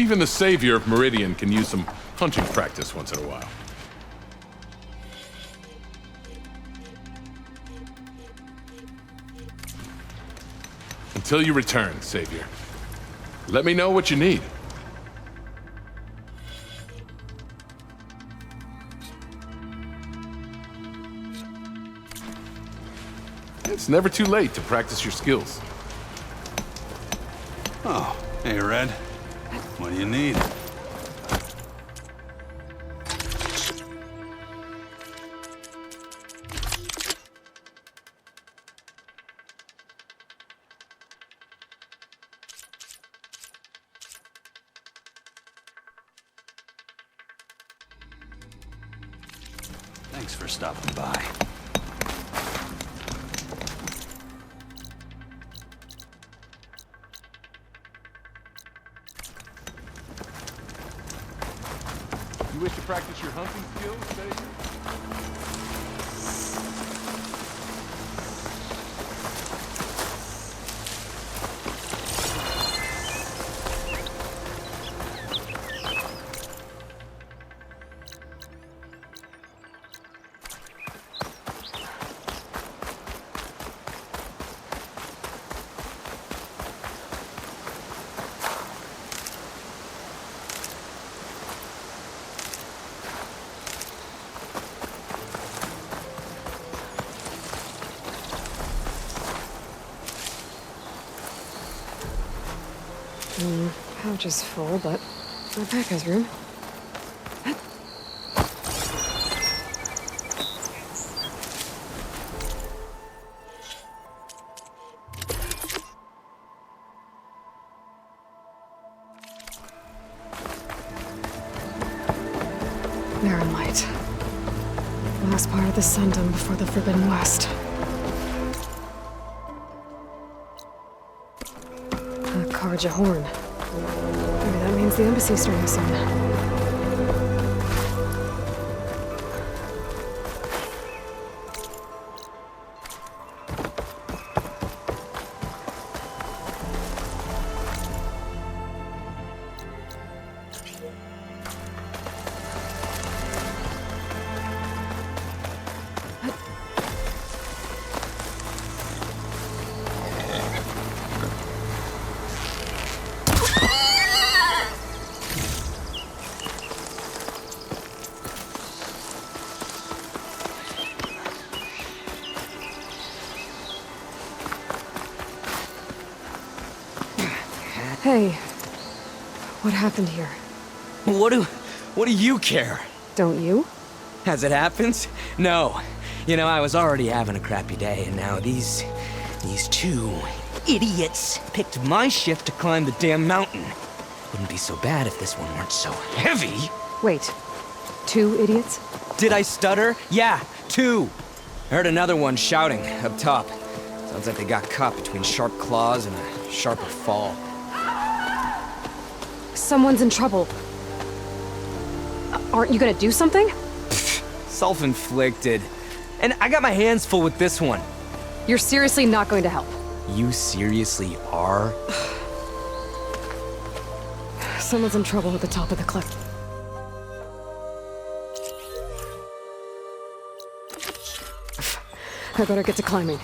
Even the savior of Meridian can use some hunting practice once in a while. Until you return, savior. Let me know what you need. It's never too late to practice your skills. Oh, hey, Red. What do you need? Thanks for stopping by. You wish to practice your hunting skills, savior? Pouch is full, but my pack has room. Barren light. Last part of the Sundom before the Forbidden West. A Karja horn. Maybe that means the embassy's starting soon. Hey, what happened here? What do you care? Don't you? As it happens? No. You know, I was already having a crappy day, and now these two idiots picked my shift to climb the damn mountain. Wouldn't be so bad if this one weren't so heavy. Wait, 2 idiots? Did I stutter? Yeah, 2. I heard another one shouting up top. Sounds like they got caught between sharp claws and a sharper fall. Someone's in trouble. Aren't you gonna do something? Self-inflicted. And I got my hands full with this one. You're seriously not going to help. You seriously are? Someone's in trouble at the top of the cliff. I better get to climbing.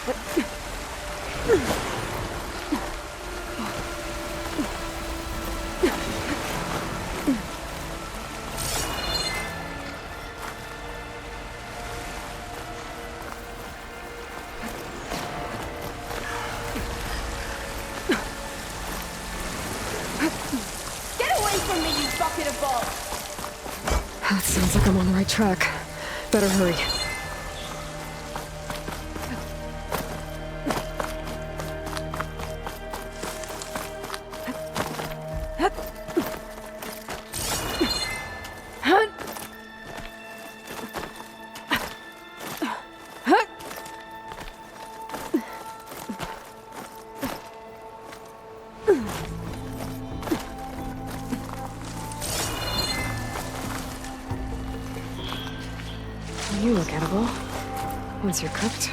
Get away from me, you bucket of balls! That sounds like I'm on the right track. Better hurry. You look edible. Once you're cooked.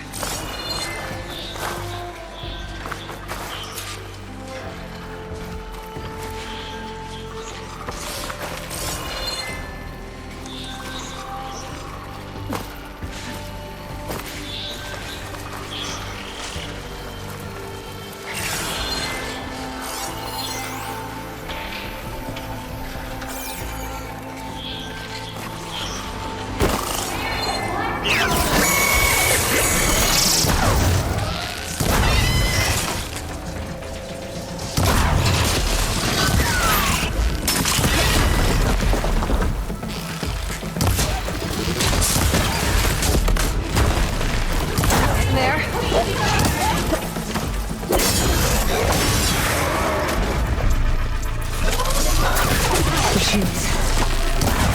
Machines.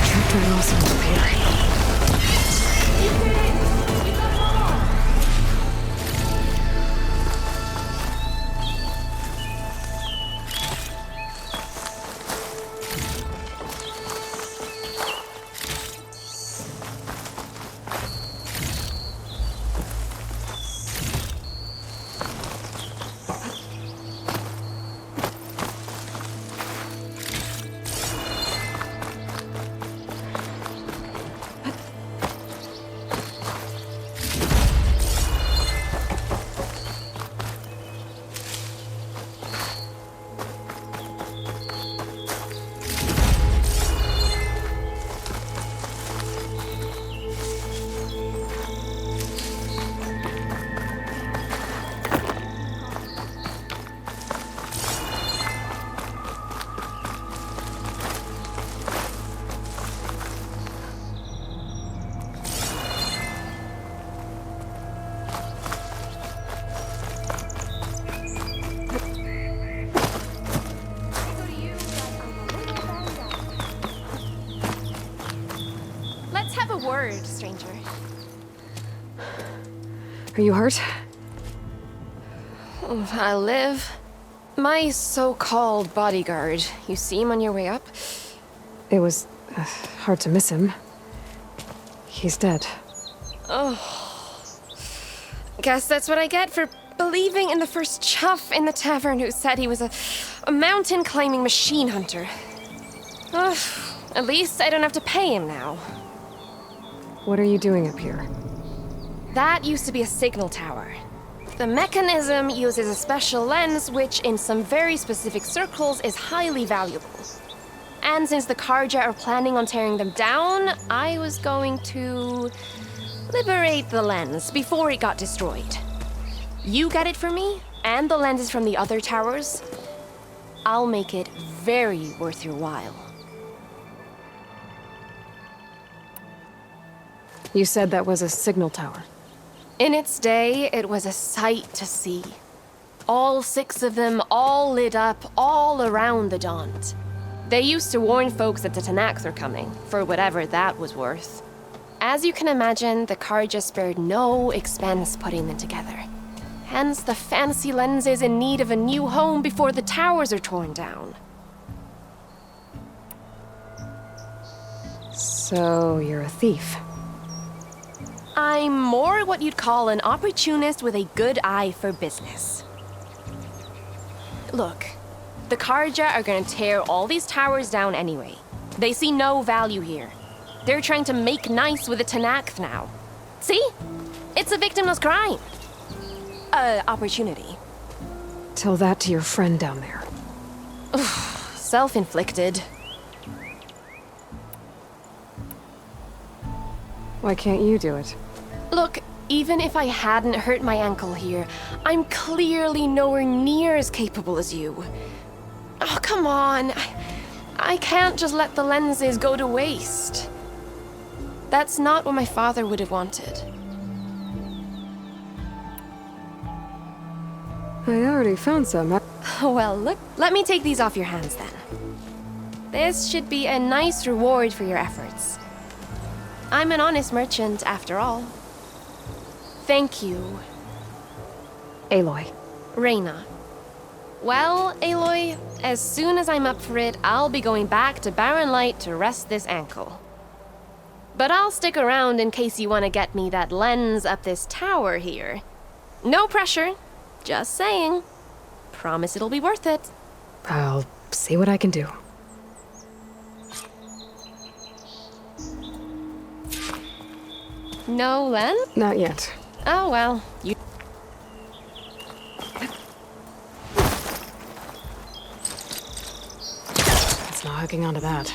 Trapped my loss on repair. Word, stranger. Are you hurt? I live. My so-called bodyguard. You see him on your way up? It was hard to miss him. He's dead. Guess that's what I get for believing in the first chuff in the tavern who said he was a mountain-climbing machine hunter. At least I don't have to pay him now. What are you doing up here? That used to be a signal tower. The mechanism uses a special lens which, in some very specific circles, is highly valuable. And since the Karja are planning on tearing them down, I was going to liberate the lens before it got destroyed. You get it for me, and the lenses from the other towers. I'll make it very worth your while. You said that was a signal tower. In its day, it was a sight to see. All 6 of them, all lit up, all around the Daunt. They used to warn folks that the Tanakhs were coming, for whatever that was worth. As you can imagine, the Karja spared no expense putting them together. Hence the fancy lenses in need of a new home before the towers are torn down. So, you're a thief. I'm more what you'd call an opportunist with a good eye for business. Look, the Karja are gonna tear all these towers down anyway. They see no value here. They're trying to make nice with the Tanakh now. See? It's a victimless crime. opportunity. Tell that to your friend down there. Self-inflicted. Why can't you do it? Look, even if I hadn't hurt my ankle here, I'm clearly nowhere near as capable as you. Oh, come on. I can't just let the lenses go to waste. That's not what my father would have wanted. I already found some. Well, look, let me take these off your hands then. This should be a nice reward for your efforts. I'm an honest merchant, after all. Thank you, Aloy. Reyna. Well, Aloy, as soon as I'm up for it, I'll be going back to Barren Light to rest this ankle. But I'll stick around in case you want to get me that lens up this tower here. No pressure, just saying. Promise it'll be worth it. I'll see what I can do. No lens? Not yet. Oh well, you... It's not hooking onto that.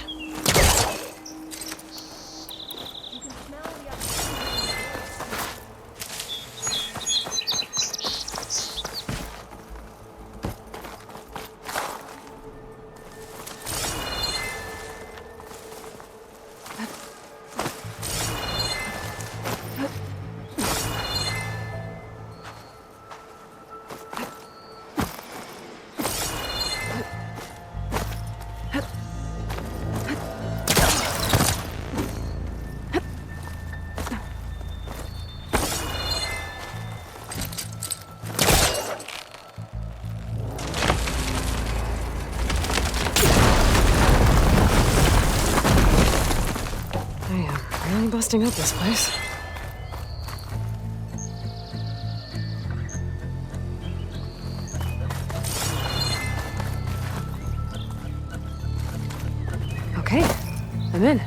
Really busting up this place. Okay, I'm in.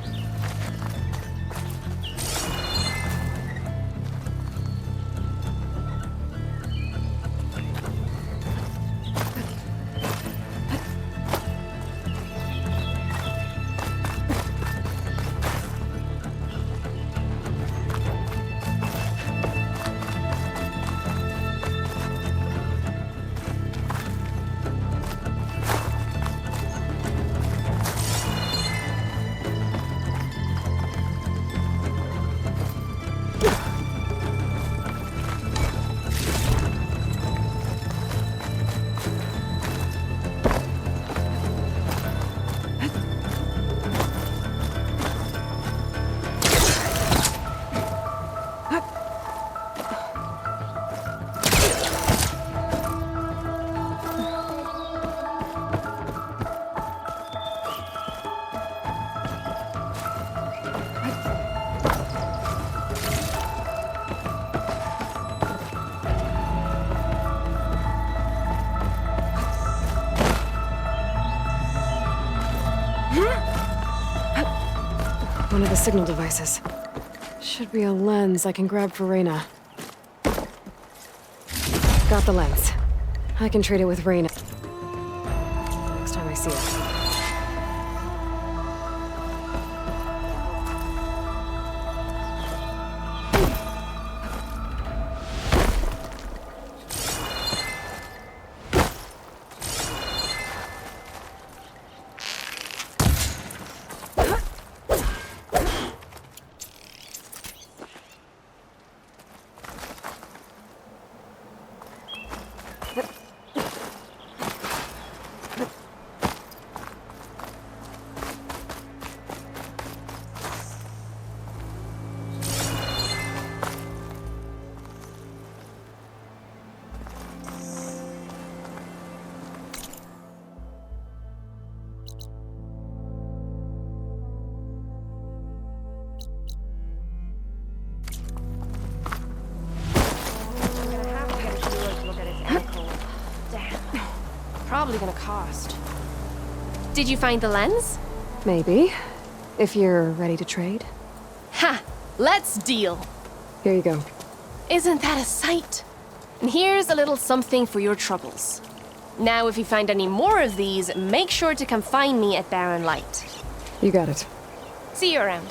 One of the signal devices. Should be a lens I can grab for Reyna. Got the lens. I can trade it with Reyna next time I see her. Probably gonna cost. Did you find the lens? Maybe. If you're ready to trade. Ha! Let's deal! Here you go. Isn't that a sight? And here's a little something for your troubles. Now, if you find any more of these, make sure to come find me at Barren Light. You got it. See you around.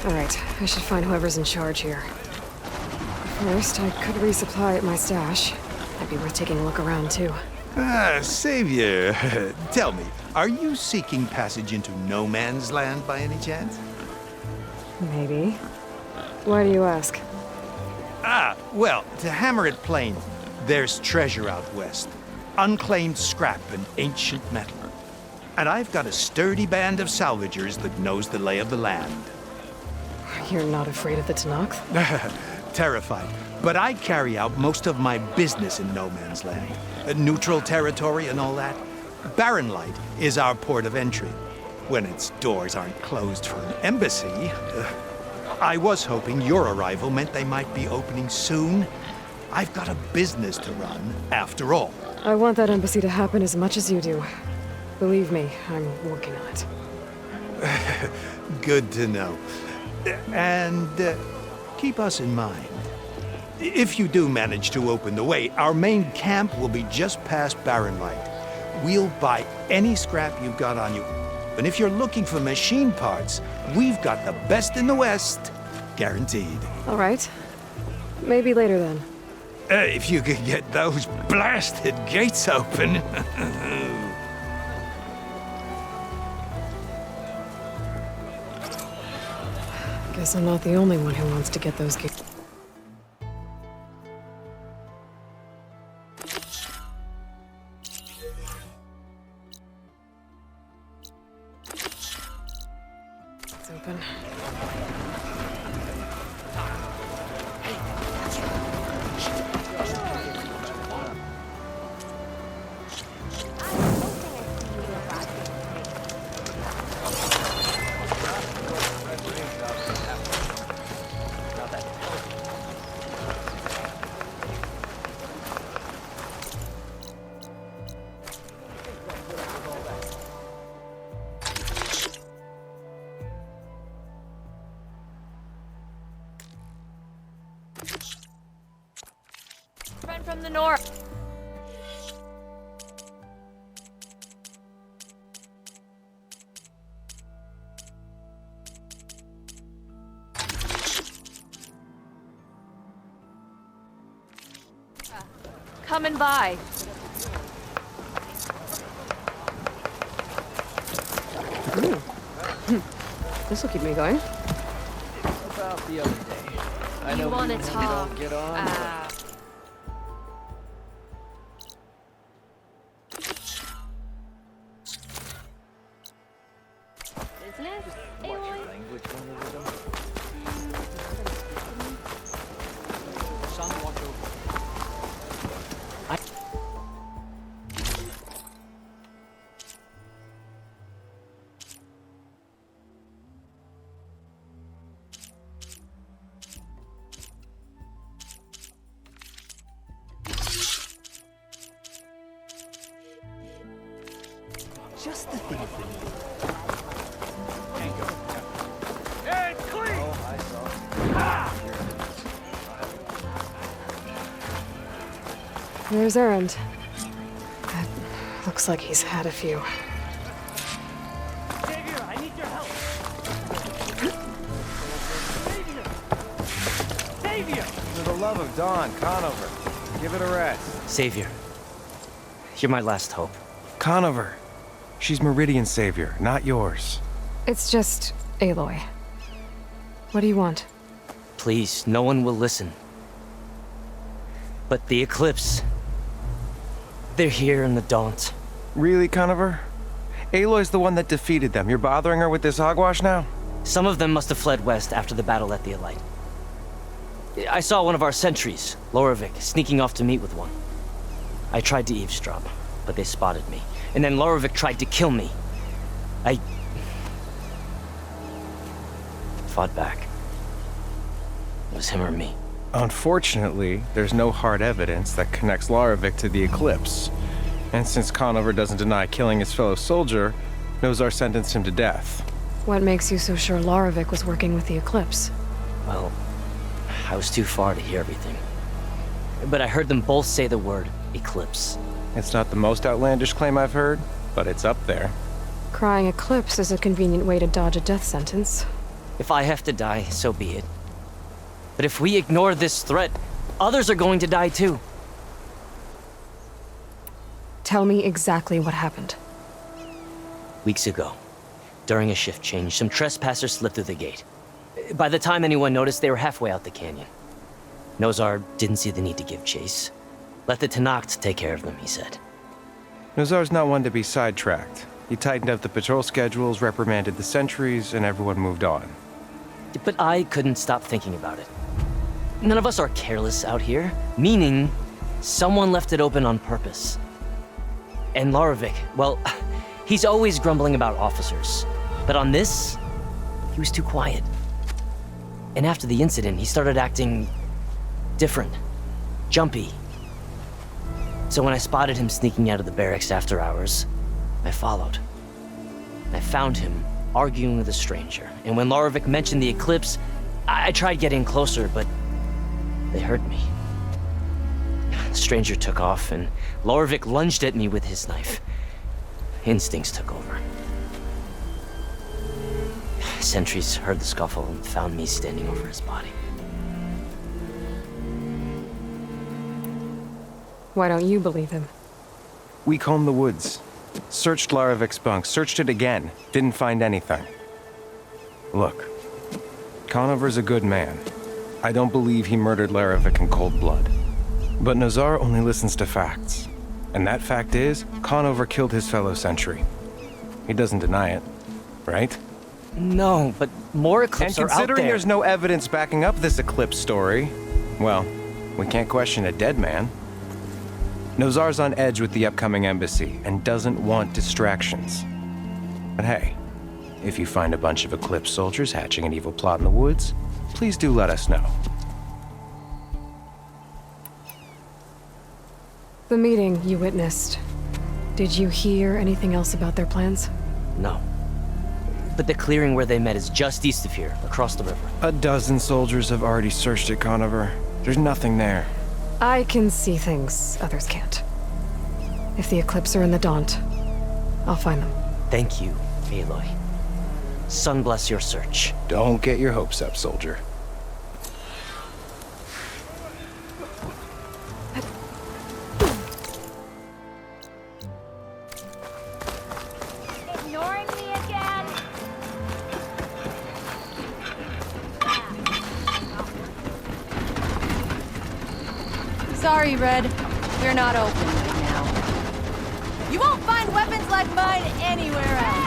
Alright, I should find whoever's in charge here. First, I could resupply at my stash. Might be worth taking a look around, too. Savior, tell me, are you seeking passage into no man's land by any chance? Maybe. Why do you ask? Well, to hammer it plain, there's treasure out west. Unclaimed scrap and ancient metal. And I've got a sturdy band of salvagers that knows the lay of the land. You're not afraid of the Tanakh? Terrified. But I carry out most of my business in no man's land. Neutral territory and all that. Barren Light is our port of entry. When its doors aren't closed for an embassy. I was hoping your arrival meant they might be opening soon. I've got a business to run, after all. I want that embassy to happen as much as you do. Believe me, I'm working on it. Good to know. And keep us in mind. If you do manage to open the way, our main camp will be just past Barren Light. We'll buy any scrap you've got on you. And if you're looking for machine parts, we've got the best in the West. Guaranteed. All right. Maybe later then. If you could get those blasted gates open. Guess I'm not the only one who wants to get those gates. It's open. north. Coming by. This'll keep me going. About the other day. I You know wanna we talk, don't get on, but Business? what's Aloy? your language when you're with them? Son, watch over. Just the thing for me. Can't go. Hey, clean! Oh, I saw. There's Errand. That looks like he's had a few. Xavier, I need your help. Xavier! Xavier! For the love of Dawn, Conover, give it a rest. Savior, you're my last hope. Conover, she's Meridian's savior, not yours. It's just Aloy. What do you want? Please, no one will listen. But the Eclipse... they're here in the Daunt. Really, Conover? Aloy's the one that defeated them. You're bothering her with this hogwash now? Some of them must have fled west after the battle at the Elite. I saw one of our sentries, Lorovic, sneaking off to meet with one. I tried to eavesdrop, but they spotted me. And then Lorovic tried to kill me. I... fought back. It was him or me. Unfortunately, there's no hard evidence that connects Lorovic to the Eclipse. And since Conover doesn't deny killing his fellow soldier, Nozar sentenced him to death. What makes you so sure Lorovic was working with the Eclipse? Well, I was too far to hear everything. But I heard them both say the word Eclipse. It's not the most outlandish claim I've heard, but it's up there. Crying Eclipse is a convenient way to dodge a death sentence. If I have to die, so be it. But if we ignore this threat, others are going to die too. Tell me exactly what happened. Weeks ago, during a shift change, some trespassers slipped through the gate. By the time anyone noticed, they were halfway out the canyon. Nozar didn't see the need to give chase. Let the Tenakth take care of them, he said. Nozar's not one to be sidetracked. He tightened up the patrol schedules, reprimanded the sentries, and everyone moved on. But I couldn't stop thinking about it. None of us are careless out here, meaning someone left it open on purpose. And Lorovic, well, he's always grumbling about officers. But on this, he was too quiet. And after the incident, he started acting different, jumpy. So when I spotted him sneaking out of the barracks after hours, I followed. I found him arguing with a stranger. And when Lorovic mentioned the Eclipse, I tried getting closer, but they heard me. The stranger took off, and Lorovic lunged at me with his knife. Instincts took over. Sentries heard the scuffle and found me standing over his body. Why don't you believe him? We combed the woods. Searched Larovic's bunk, searched it again. Didn't find anything. Look, Conover's a good man. I don't believe he murdered Larovic in cold blood. But Nozar only listens to facts. And that fact is, Conover killed his fellow sentry. He doesn't deny it, right? No, but more Eclipse And are out considering there. there's no evidence backing up this Eclipse story, well, we can't question a dead man. Nozar's on edge with the upcoming embassy and doesn't want distractions. But hey, if you find a bunch of Eclipse soldiers hatching an evil plot in the woods, please do let us know. The meeting you witnessed. Did you hear anything else about their plans? No. But the clearing where they met is just east of here, across the river. A dozen soldiers have already searched it, Conover. There's nothing there. I can see things others can't. If the Eclipse are in the Daunt, I'll find them. Thank you, Aloy. Sun bless your search. Don't get your hopes up, soldier. Ignoring me again? Sorry, Red. We're not open right now. You won't find weapons like mine anywhere else.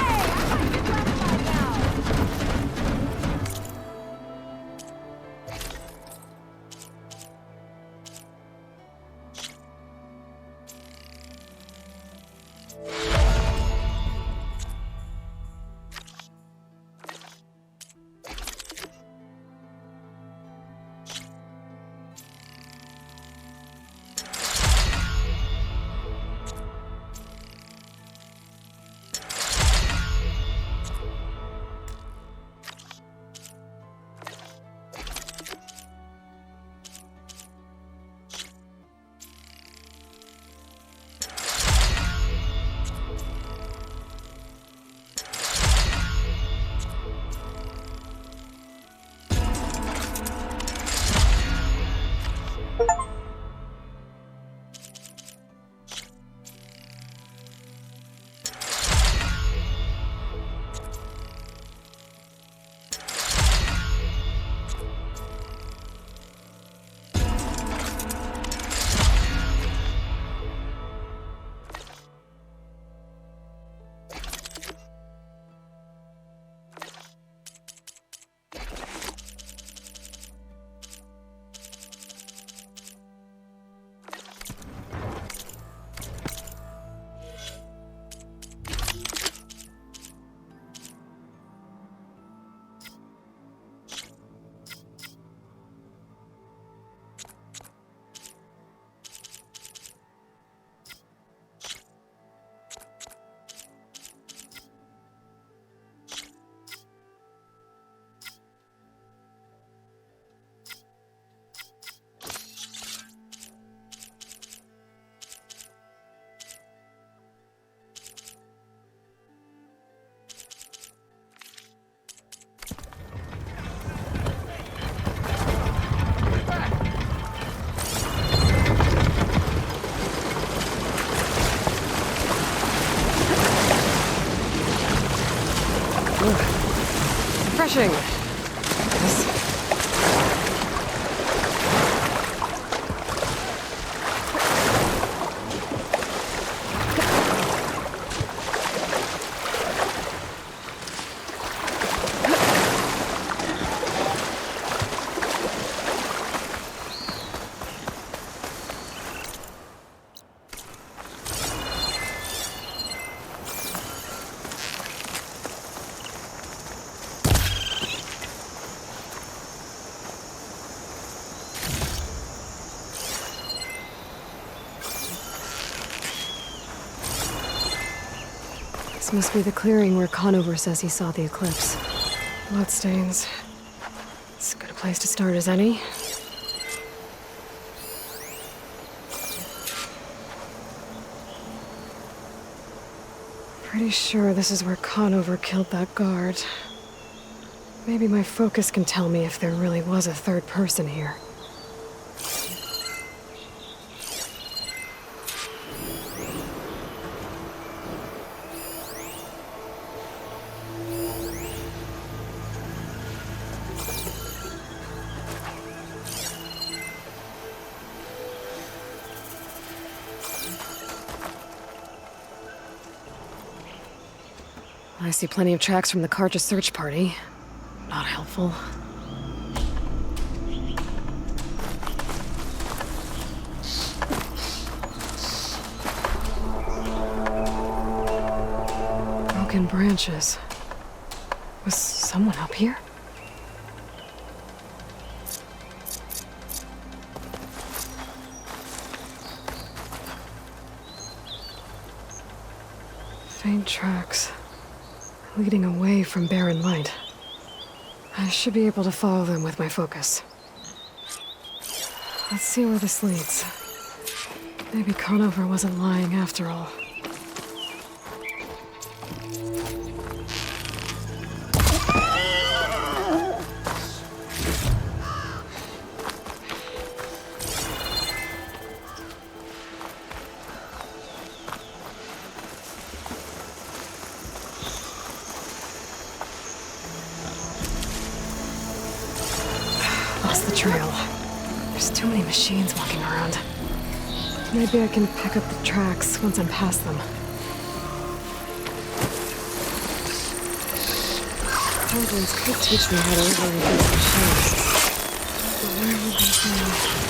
Refreshing. This must be the clearing where Conover says he saw the eclipse. Bloodstains. It's as good a place to start as any. Pretty sure this is where Conover killed that guard. Maybe my focus can tell me if there really was a third person here. I see plenty of tracks from the Karja search party. Not helpful. Broken branches. Was someone up here? Faint tracks. Leading away from barren light. I should be able to follow them with my focus. Let's see where this leads. Maybe Conover wasn't lying after all. Lost the trail. There's too many machines walking around. Maybe I can pick up the tracks once I'm past them. Goblins could teach me how to override these machines. But where would they go?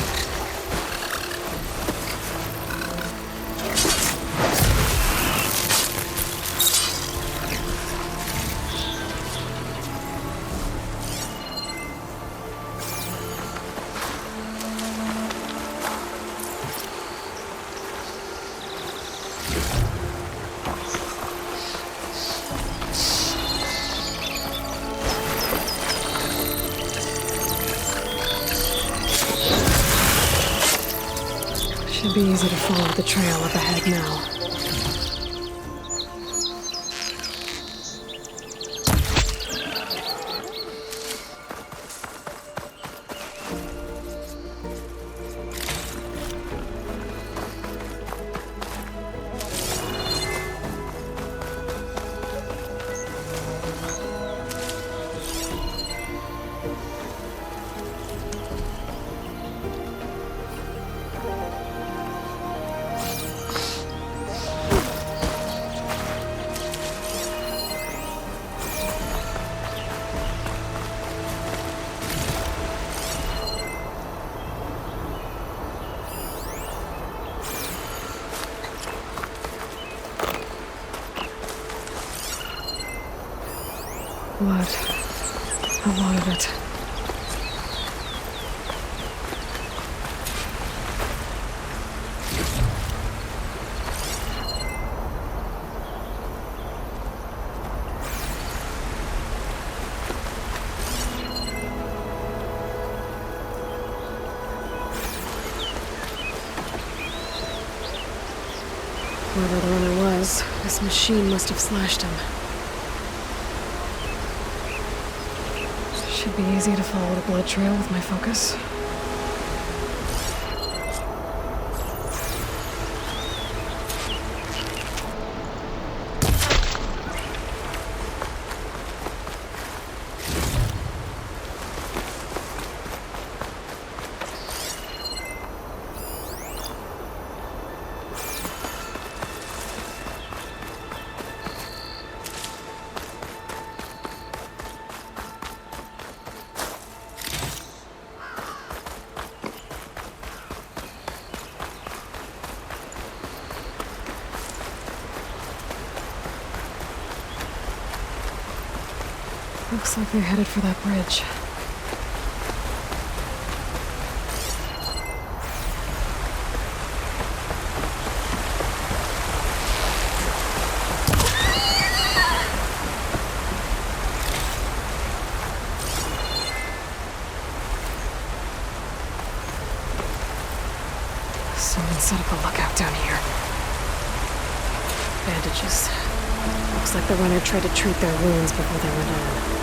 Should be easy to follow the trail up ahead now. Blood. A lot of it. Whoever the runner was, this machine must have slashed him. Should be easy to follow the blood trail with my focus. Looks like they're headed for that bridge. Someone set up a lookout down here. Bandages. Looks like the runner tried to treat their wounds before they went on.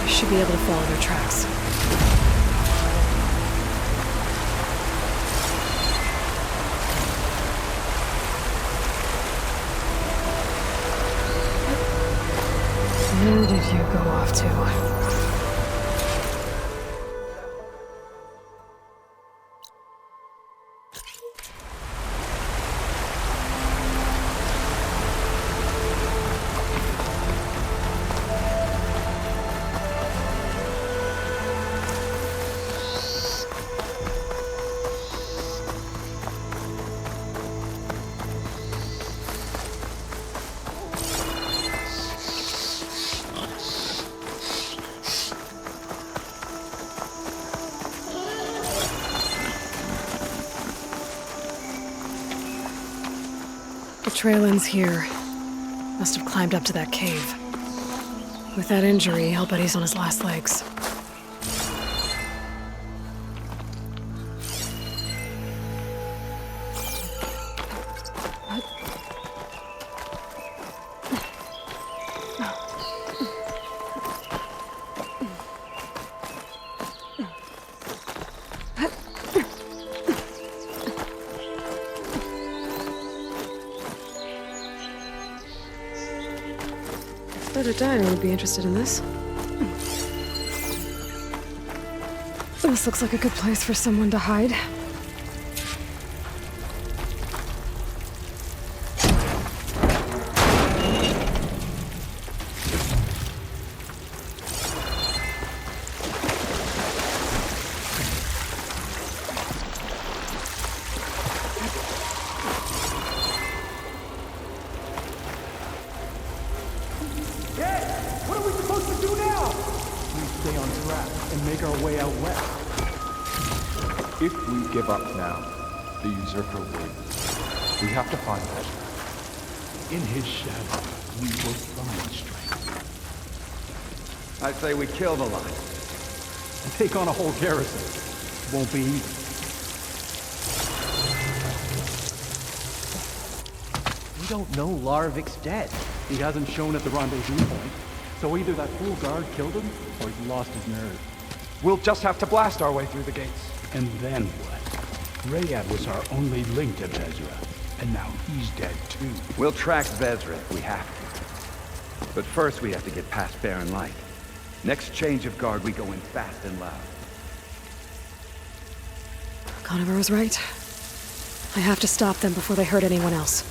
I should be able to follow their tracks. Where did you go off to? The trail ends here. Must have climbed up to that cave. With that injury, I'll bet he's on his last legs. Brother Diner would be interested in this. This looks like a good place for someone to hide. What are we supposed to do now? We stay on track and make our way out west. If we give up now, the usurper wins. We have to find Ezra. In his shadow, we will find strength. I say we kill the line. And take on a whole garrison. Won't be easy. We don't know Larvik's dead. He hasn't shown at the rendezvous point. So either that fool guard killed him, or he lost his nerve. We'll just have to blast our way through the gates. And then what? Rayad was our only link to Vezra, and now he's dead too. We'll track Vezra if we have to. But first we have to get past Barren Light. Next change of guard, we go in fast and loud. Conover was right. I have to stop them before they hurt anyone else.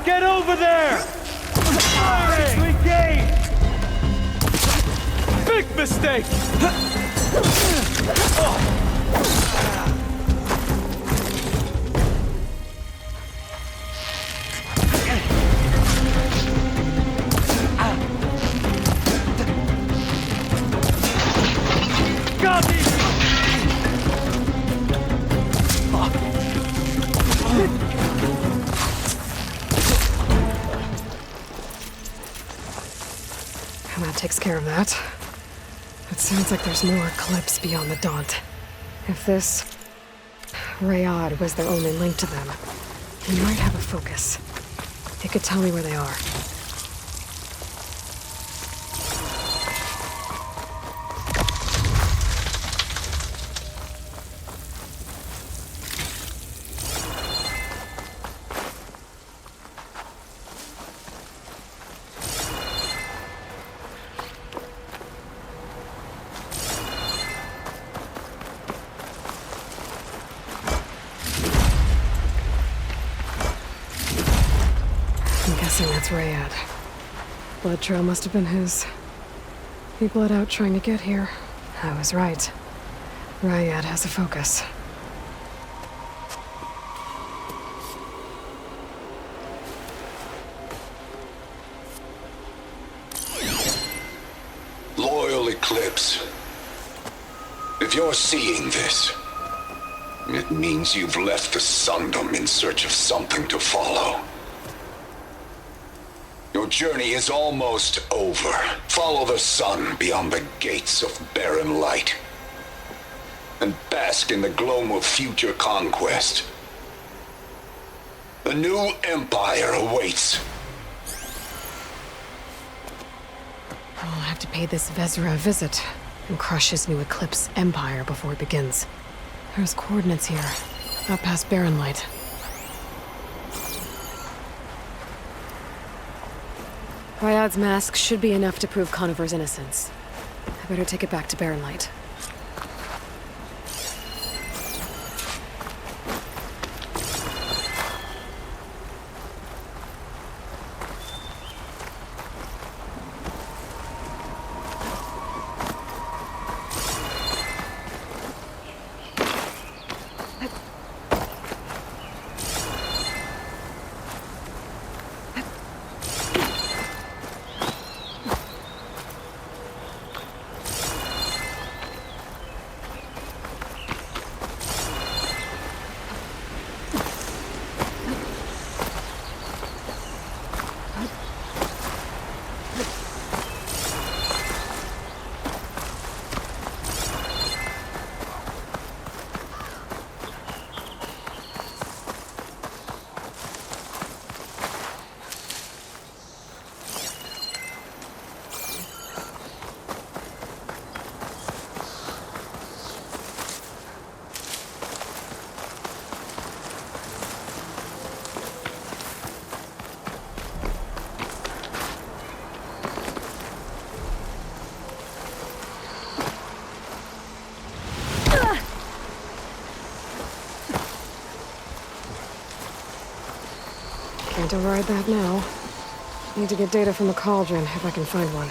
Get over there! Big mistake! Got it! That takes care of that. It sounds like there's more clips beyond the Daunt. If this Rayad was their only link to them, he might have a focus. He could tell me where they are. I'm guessing that's Rayad. Blood trail must have been his. He bled out trying to get here. I was right. Rayad has a focus. Loyal Eclipse. If you're seeing this, it means you've left the Sundom in search of something to follow. Your journey is almost over. Follow the sun beyond the gates of barren light, and bask in the gloam of future conquest. The new empire awaits. I'll have to pay this Vezra a visit and crush his new Eclipse empire before it begins. There's coordinates here, up past Barren Light. Rayad's mask should be enough to prove Conover's innocence. I better take it back to Barren Light. Can't override that now. Need to get data from the cauldron, if I can find one.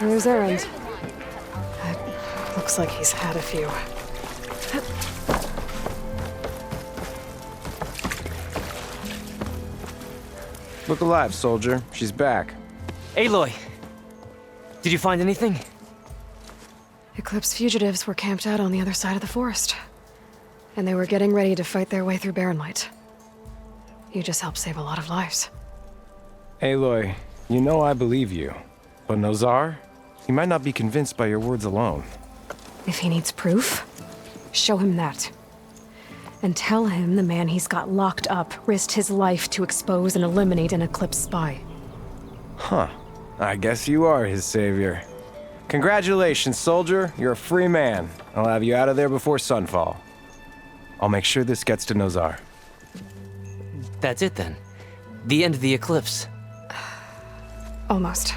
Where's Errand? It looks like he's had a few. Look alive, soldier. She's back. Aloy! Did you find anything? Eclipse fugitives were camped out on the other side of the forest. And they were getting ready to fight their way through Barren Light. You just helped save a lot of lives. Aloy, you know I believe you. But Nozar? He might not be convinced by your words alone. If he needs proof, show him that. And tell him the man he's got locked up risked his life to expose and eliminate an Eclipse spy. Huh. I guess you are his savior. Congratulations, soldier. You're a free man. I'll have you out of there before sunfall. I'll make sure this gets to Nozar. That's it then. The end of the Eclipse. Almost.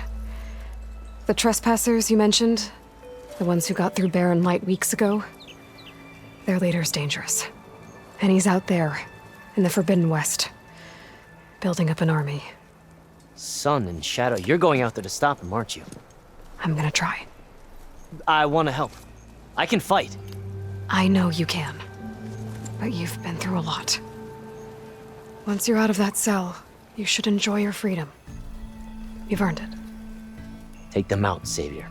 The trespassers you mentioned, the ones who got through Barren Light weeks ago, their leader's dangerous. And he's out there, in the Forbidden West, building up an army. Sun and Shadow, you're going out there to stop him, aren't you? I'm gonna try. I want to help. I can fight. I know you can. But you've been through a lot. Once you're out of that cell, you should enjoy your freedom. You've earned it. Take them out, Savior.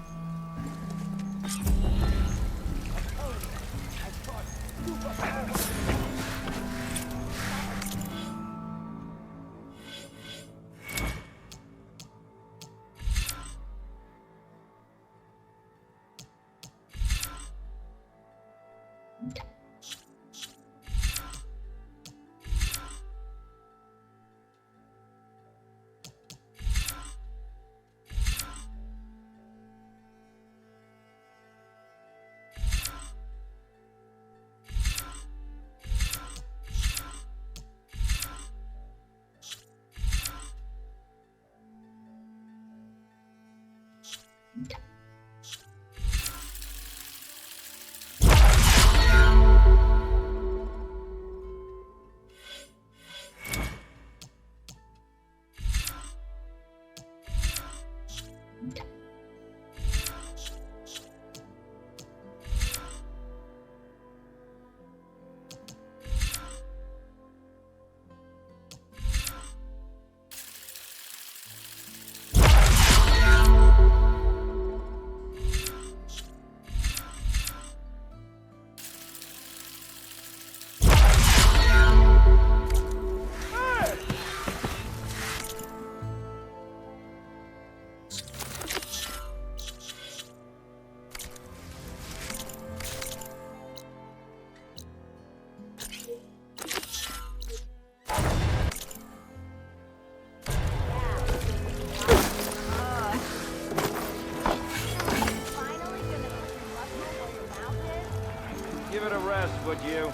Give it a rest, would you?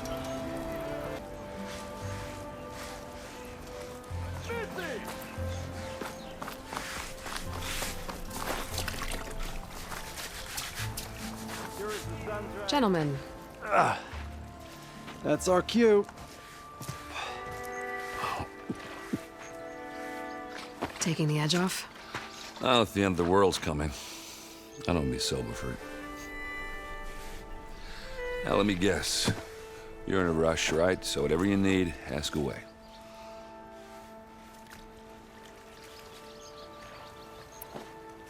Gentlemen. That's our cue. taking the edge off? Oh, if the end of the world's coming, I don't be sober for it. Now, let me guess. You're in a rush, right? So whatever you need, ask away.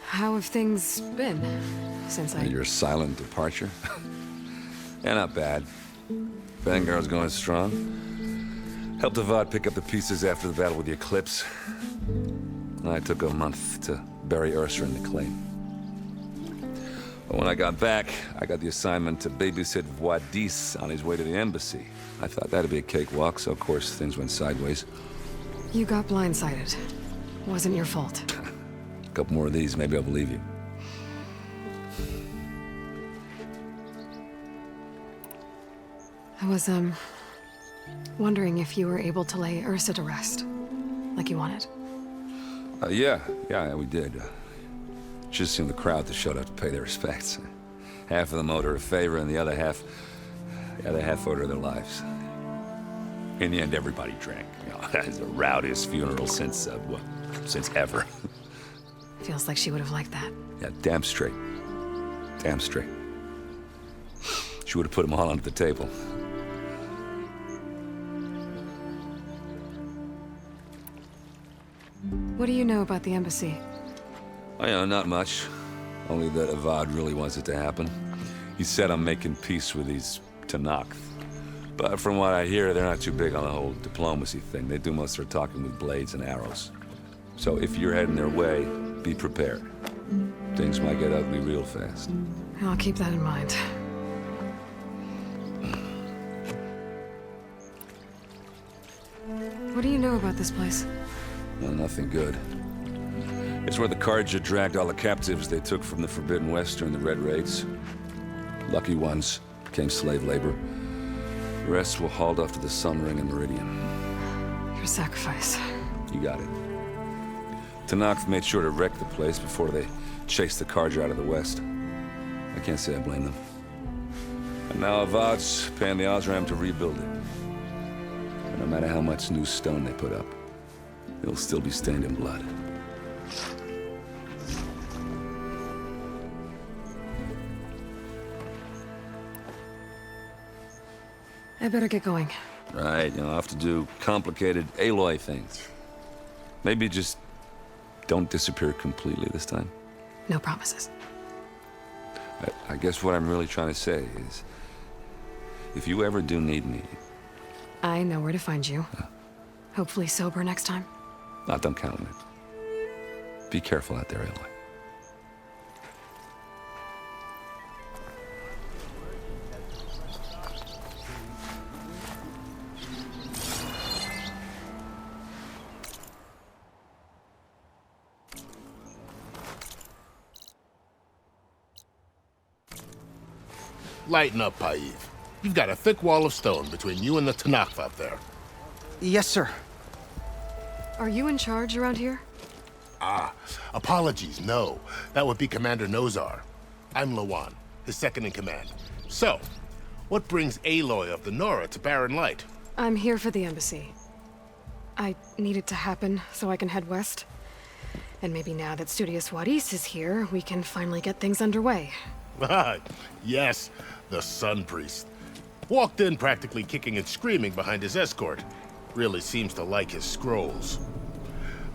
How have things been since Your silent departure? Yeah, not bad. Vanguard's going strong. Helped Avad pick up the pieces after the battle with the Eclipse. I took a month to bury Ursa in the claim. But when I got back, I got the assignment to babysit Wadis on his way to the embassy. I thought that'd be a cakewalk, so of course things went sideways. You got blindsided. Wasn't your fault. A couple more of these, maybe I'll believe you. I was, wondering if you were able to lay Ursa to rest, like you wanted. Yeah, we did. Just seemed the crowd that showed up to pay their respects. Half of them owed her a favor, and the other half owed her their lives. In the end, everybody drank. You know, it's the rowdiest funeral since ever. Feels like she would have liked that. Yeah, damn straight. Damn straight. She would have put them all under the table. What do you know about the embassy? Oh, yeah, not much. Only that Avad really wants it to happen. He said I'm making peace with these Tanakh. But from what I hear, they're not too big on the whole diplomacy thing. They do most of their talking with blades and arrows. So if you're heading their way, be prepared. Things might get ugly real fast. I'll keep that in mind. What do you know about this place? Well, nothing good. It's where the Carja dragged all the captives they took from the Forbidden West during the Red Raids. Lucky ones became slave labor. The rest were hauled off to the Sun Ring and Meridian. Your sacrifice. You got it. Tanakh made sure to wreck the place before they chased the Carja out of the West. I can't say I blame them. And now Avad's paying the Osram to rebuild it. And no matter how much new stone they put up, it'll still be stained in blood. I better get going. Right, I'll have to do complicated Aloy things. Maybe just don't disappear completely this time. No promises. I guess what I'm really trying to say is, if you ever do need me... I know where to find you. Hopefully sober next time. Don't count on it. Be careful out there, Aloy. Lighten up, Paiv. You've got a thick wall of stone between you and the Tanakh up there. Yes, sir. Are you in charge around here? Apologies, no. That would be Commander Nozar. I'm Lawan, his second-in-command. So, what brings Aloy of the Nora to Barren Light? I'm here for the embassy. I need it to happen so I can head west. And maybe now that Studious Wadis is here, we can finally get things underway. Yes, the Sun Priest. Walked in practically kicking and screaming behind his escort. Really seems to like his scrolls.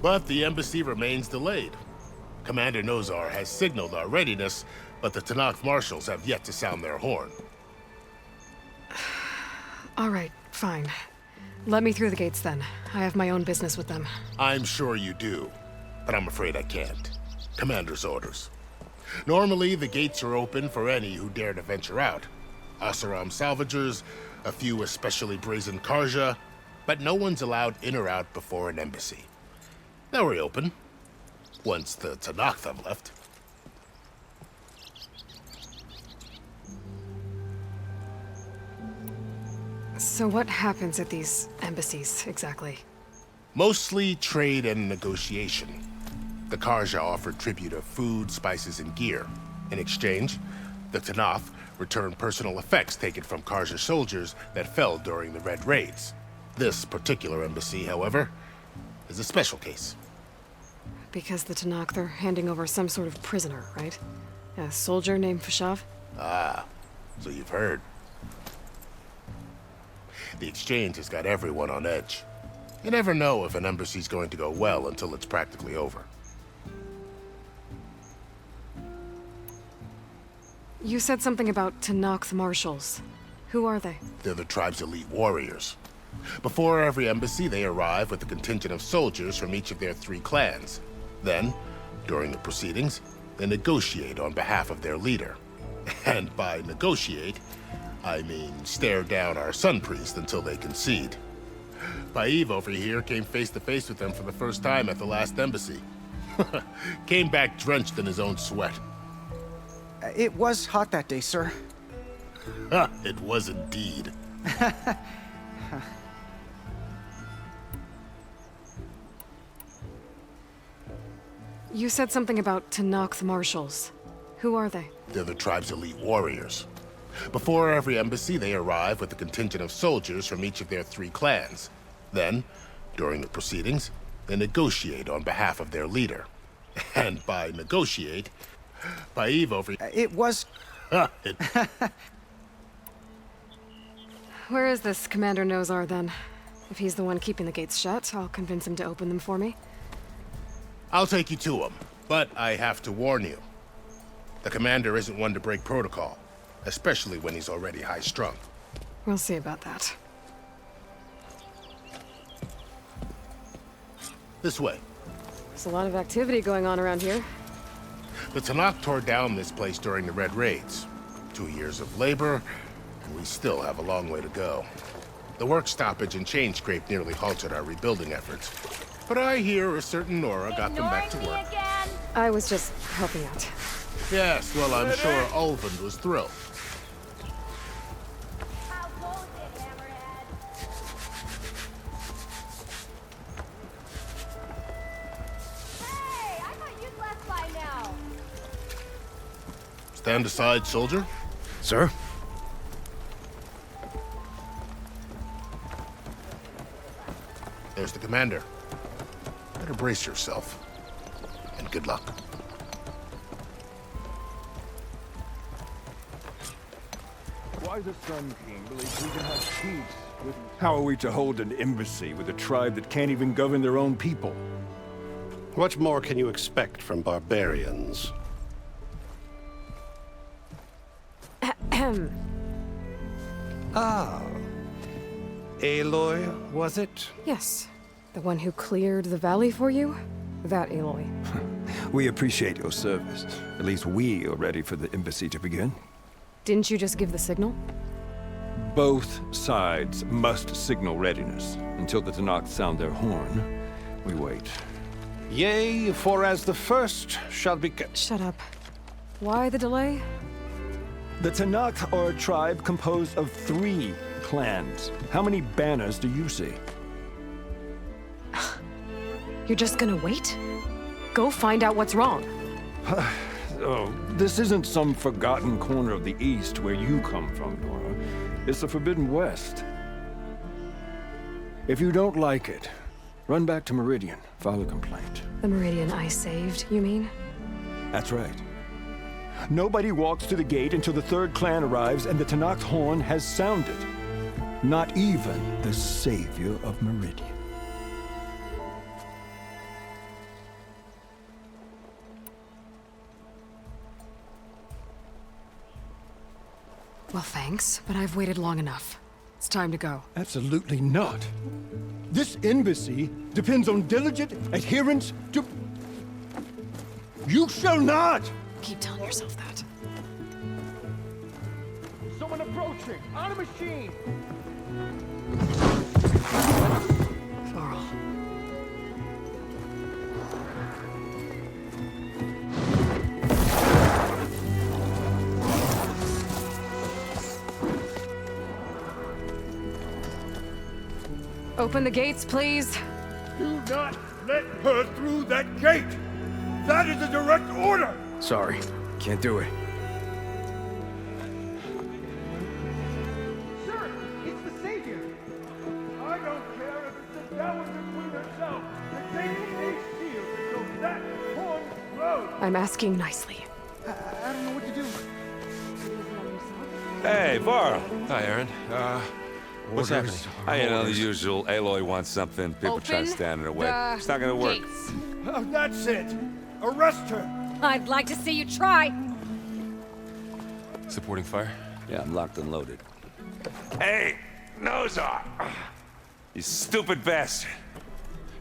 But the embassy remains delayed. Commander Nozar has signaled our readiness, but the Tanakh marshals have yet to sound their horn. All right, fine. Let me through the gates then. I have my own business with them. I'm sure you do, but I'm afraid I can't. Commander's orders. Normally, the gates are open for any who dare to venture out. Oseram salvagers, a few especially brazen Carja, but no one's allowed in or out before an embassy. They'll reopen, once the Tanakh have left. So what happens at these embassies, exactly? Mostly trade and negotiation. The Carja offered tribute of food, spices, and gear. In exchange, the Tanakh returned personal effects taken from Carja soldiers that fell during the Red Raids. This particular embassy, however, is a special case. Because the Tanakh, they're handing over some sort of prisoner, right? A soldier named Fashav? Ah, so you've heard. The exchange has got everyone on edge. You never know if an embassy's going to go well until it's practically over. You said something about Tanakh's marshals. Who are they? They're the tribe's elite warriors. Before every embassy, they arrive with a contingent of soldiers from each of their 3 clans. Then, during the proceedings, they negotiate on behalf of their leader. And by negotiate, I mean stare down our sun priest until they concede. Paiv over here came face to face with them for the first time at the last embassy. Came back drenched in his own sweat. It was hot that day, sir. It was indeed. You said something about Tanakh's marshals. Who are they? They're the tribe's elite warriors. Before every embassy, they arrive with a contingent of soldiers from each of their 3 clans. Then, during the proceedings, they negotiate on behalf of their leader. And by negotiate, Paiv over... It was... Where is this Commander Nozar, then? If he's the one keeping the gates shut, I'll convince him to open them for me. I'll take you to him, but I have to warn you. The commander isn't one to break protocol, especially when he's already high-strung. We'll see about that. This way. There's a lot of activity going on around here. The Tanakh tore down this place during the Red Raids. 2 years of labor, and we still have a long way to go. The work stoppage and chain scrape nearly halted our rebuilding efforts. But I hear a certain Nora got them back to work. I was just helping out. Yes, well, I'm sure Ulvund was thrilled. Stand aside, soldier. Sir? There's the commander. Better brace yourself. And good luck. Why the Sun King believes we can have peace with... How are we to hold an embassy with a tribe that can't even govern their own people? What more can you expect from barbarians? Ah. Aloy, was it? Yes. The one who cleared the valley for you? That Aloy. We appreciate your service. At least we are ready for the embassy to begin. Didn't you just give the signal? Both sides must signal readiness. Until the Tanakh sound their horn, we wait. Yea, for as the first shall be... Shut up. Why the delay? The Tanakh are a tribe composed of 3 clans. How many banners do you see? You're just gonna wait? Go find out what's wrong. Oh, this isn't some forgotten corner of the East where you come from, Nora. It's the Forbidden West. If you don't like it, run back to Meridian, file a complaint. The Meridian I saved, you mean? That's right. Nobody walks to the gate until the 3rd clan arrives and the Tanakh horn has sounded. Not even the savior of Meridian. Well, thanks, but I've waited long enough. It's time to go. Absolutely not. This embassy depends on diligent adherence to... You shall not! Keep telling yourself that. Someone approaching! On a machine! Floral. Open the gates, please. Do not let her through that gate! That is a direct order! Sorry, can't do it. Sir, it's the Savior! I don't care if it's the devil between herself. The gate stays sealed until that I'm asking nicely. I don't know what to do. Hey, Varl. Hi, Aaron. What's happening? You know, the usual. Aloy wants something. People try to stand in her way. It's not gonna work. Oh, that's it. Arrest her. I'd like to see you try. Supporting fire? Yeah, I'm locked and loaded. Hey, Nozar! You stupid bastard.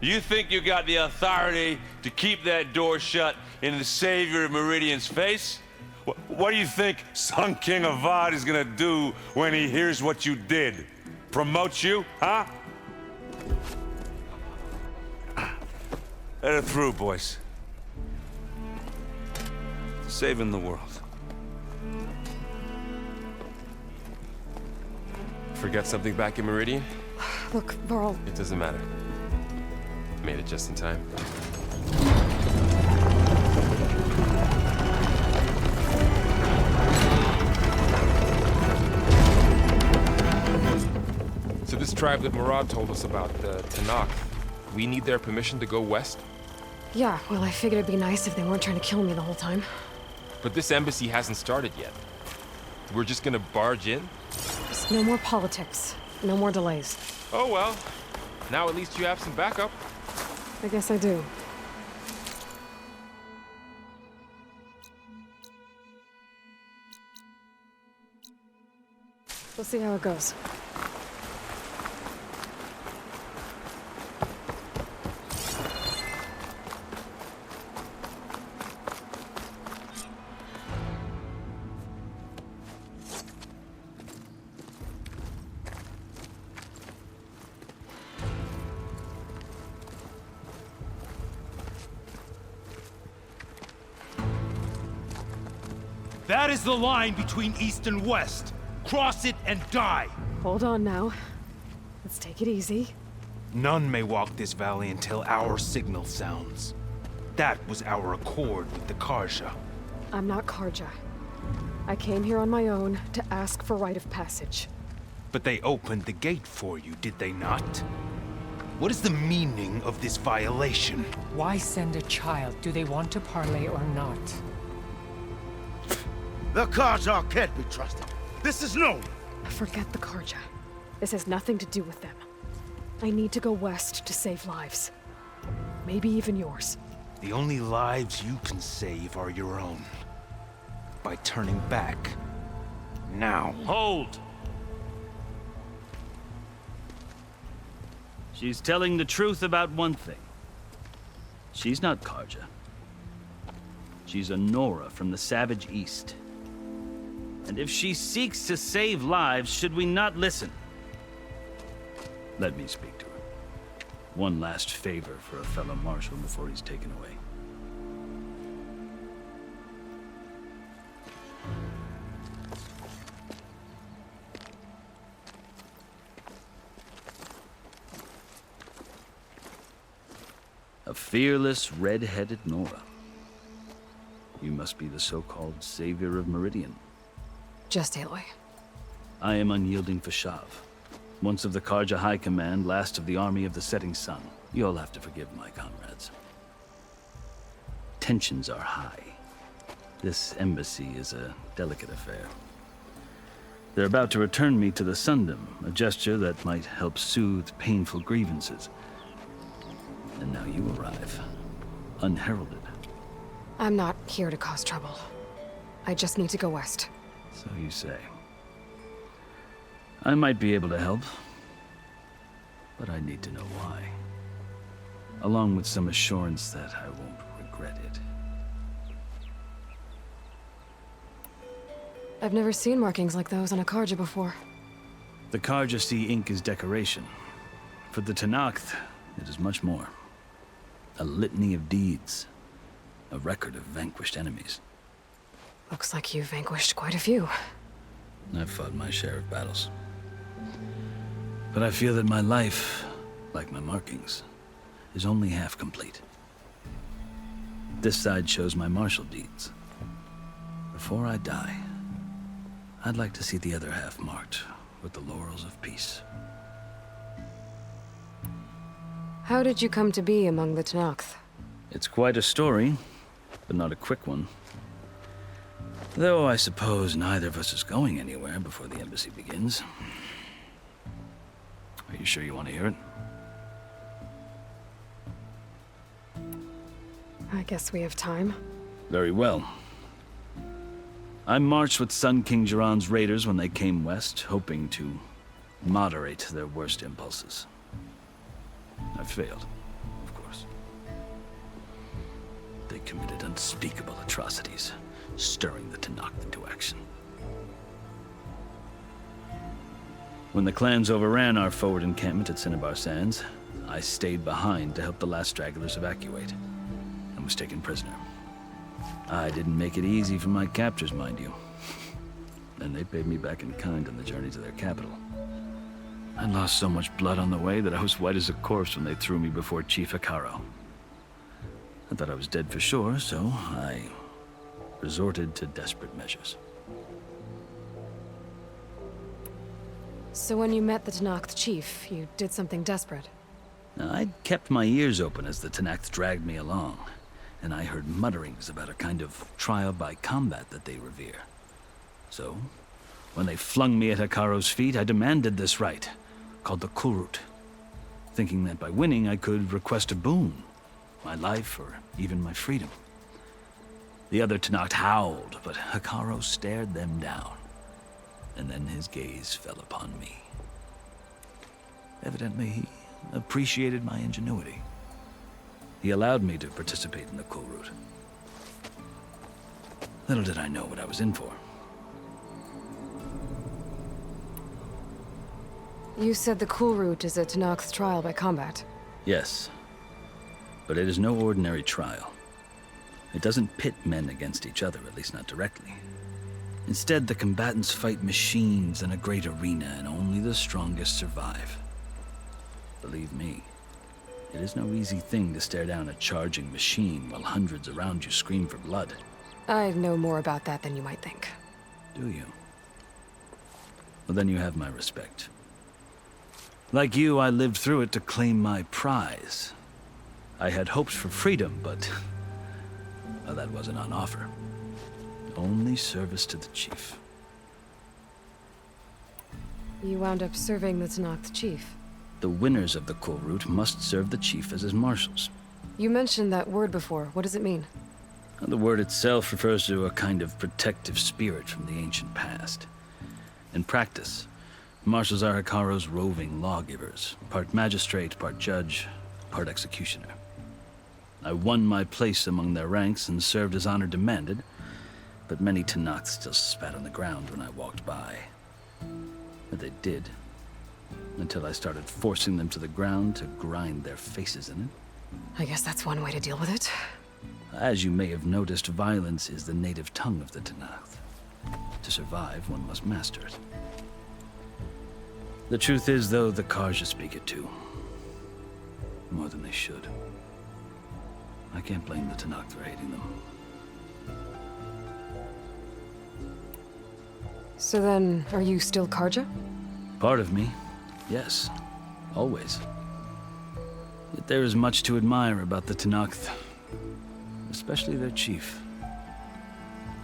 You think you got the authority to keep that door shut in the Savior of Meridian's face? What do you think Sun King Avad is gonna do when he hears what you did? Promote you, huh? Let her through, boys. Saving the world. Forget something back in Meridian? Look, Varl. It doesn't matter. Made it just in time. So this tribe that Murad told us about, the Tanakh, we need their permission to go west? Yeah, well, I figured it'd be nice if they weren't trying to kill me the whole time. But this embassy hasn't started yet. We're just gonna barge in? Just no more politics. No more delays. Oh well. Now at least you have some backup. I guess I do. We'll see how it goes. That is the line between East and West. Cross it and die. Hold on now. Let's take it easy. None may walk this valley until our signal sounds. That was our accord with the Karja. I'm not Karja. I came here on my own to ask for rite of passage. But they opened the gate for you, did they not? What is the meaning of this violation? Why send a child? Do they want to parley or not? The Karja can't be trusted. This is known. Forget the Karja. This has nothing to do with them. I need to go west to save lives. Maybe even yours. The only lives you can save are your own. By turning back. Now. Hold! She's telling the truth about one thing. She's not Karja. She's a Nora from the Savage East. And if she seeks to save lives, should we not listen? Let me speak to her. One last favor for a fellow marshal before he's taken away. A fearless, red-headed Nora. You must be the so-called savior of Meridian. Just Aloy. I am unyielding Fashav. Once of the Karja High Command, last of the army of the setting sun. You'll have to forgive my comrades. Tensions are high. This embassy is a delicate affair. They're about to return me to the Sundom, a gesture that might help soothe painful grievances. And now you arrive, unheralded. I'm not here to cause trouble. I just need to go west. So you say. I might be able to help, but I need to know why. Along with some assurance that I won't regret it. I've never seen markings like those on a Karja before. The Karja see ink as decoration. For the Tanakh, it is much more. A litany of deeds. A record of vanquished enemies. Looks like you've vanquished quite a few. I've fought my share of battles. But I feel that my life, like my markings, is only half complete. This side shows my martial deeds. Before I die, I'd like to see the other half marked with the laurels of peace. How did you come to be among the Tanakh? It's quite a story, but not a quick one. Though I suppose neither of us is going anywhere before the embassy begins. Are you sure you want to hear it? I guess we have time. Very well. I marched with Sun King Jiran's raiders when they came west, hoping to moderate their worst impulses. I failed, of course. They committed unspeakable atrocities, stirring the Tenakth into action. When the clans overran our forward encampment at Cinnabar Sands, I stayed behind to help the last stragglers evacuate, and was taken prisoner. I didn't make it easy for my captors, mind you. And they paid me back in kind on the journey to their capital. I lost so much blood on the way that I was white as a corpse when they threw me before Chief Hekaro. I thought I was dead for sure, so I resorted to desperate measures. So when you met the Tenakth chief, you did something desperate? I'd kept my ears open as the Tenakth dragged me along, and I heard mutterings about a kind of trial by combat that they revere. So, when they flung me at Hekaro's feet, I demanded this right, called the Kulrut, thinking that by winning I could request a boon, my life or even my freedom. The other Tenakth howled, but Hekaro stared them down, and then his gaze fell upon me. Evidently, he appreciated my ingenuity. He allowed me to participate in the Kulrut. Little did I know what I was in for. You said the Kulrut is a Tenakth trial by combat. Yes, but it is no ordinary trial. It doesn't pit men against each other, at least not directly. Instead, the combatants fight machines in a great arena, and only the strongest survive. Believe me, it is no easy thing to stare down a charging machine while hundreds around you scream for blood. I know more about that than you might think. Do you? Well, then you have my respect. Like you, I lived through it to claim my prize. I had hopes for freedom, but well, that wasn't on offer. Only service to the chief. You wound up serving the Tenakth chief. The winners of the Kulrut must serve the chief as his marshals. You mentioned that word before. What does it mean? The word itself refers to a kind of protective spirit from the ancient past. In practice, marshals are Hekaro's roving lawgivers, part magistrate, part judge, part executioner. I won my place among their ranks and served as honor demanded, but many Tenakth still spat on the ground when I walked by. But they did, until I started forcing them to the ground to grind their faces in it. I guess that's one way to deal with it. As you may have noticed, violence is the native tongue of the Tenakth. To survive, one must master it. The truth is, though, the Karja speak it too. More than they should. I can't blame the Tenakth for hating them. So then, are you still Karja? Part of me, yes. Always. Yet there is much to admire about the Tenakth. Especially their chief.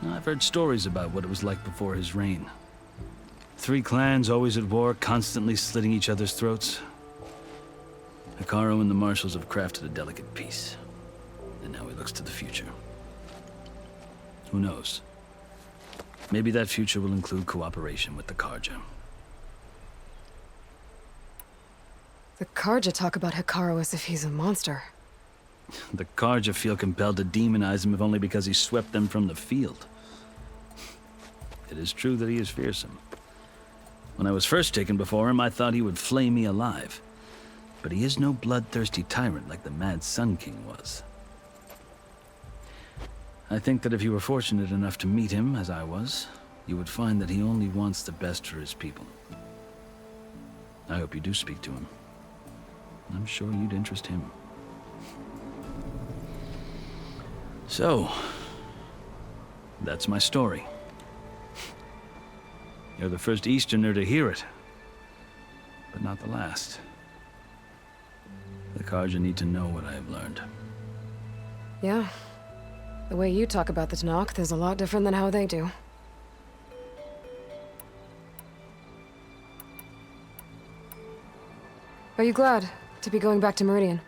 I've heard stories about what it was like before his reign. 3 clans always at war, constantly slitting each other's throats. Hekaro and the marshals have crafted a delicate peace. And now he looks to the future. Who knows? Maybe that future will include cooperation with the Karja. The Karja talk about Hekaro as if he's a monster. The Karja feel compelled to demonize him if only because he swept them from the field. It is true that he is fearsome. When I was first taken before him, I thought he would flay me alive. But he is no bloodthirsty tyrant like the Mad Sun King was. I think that if you were fortunate enough to meet him, as I was, you would find that he only wants the best for his people. I hope you do speak to him. I'm sure you'd interest him. So, that's my story. You're the first Easterner to hear it, but not the last. The Karja need to know what I have learned. Yeah, The way you talk about the Tanakh is a lot different than how they do. Are you glad to be going back to Meridian?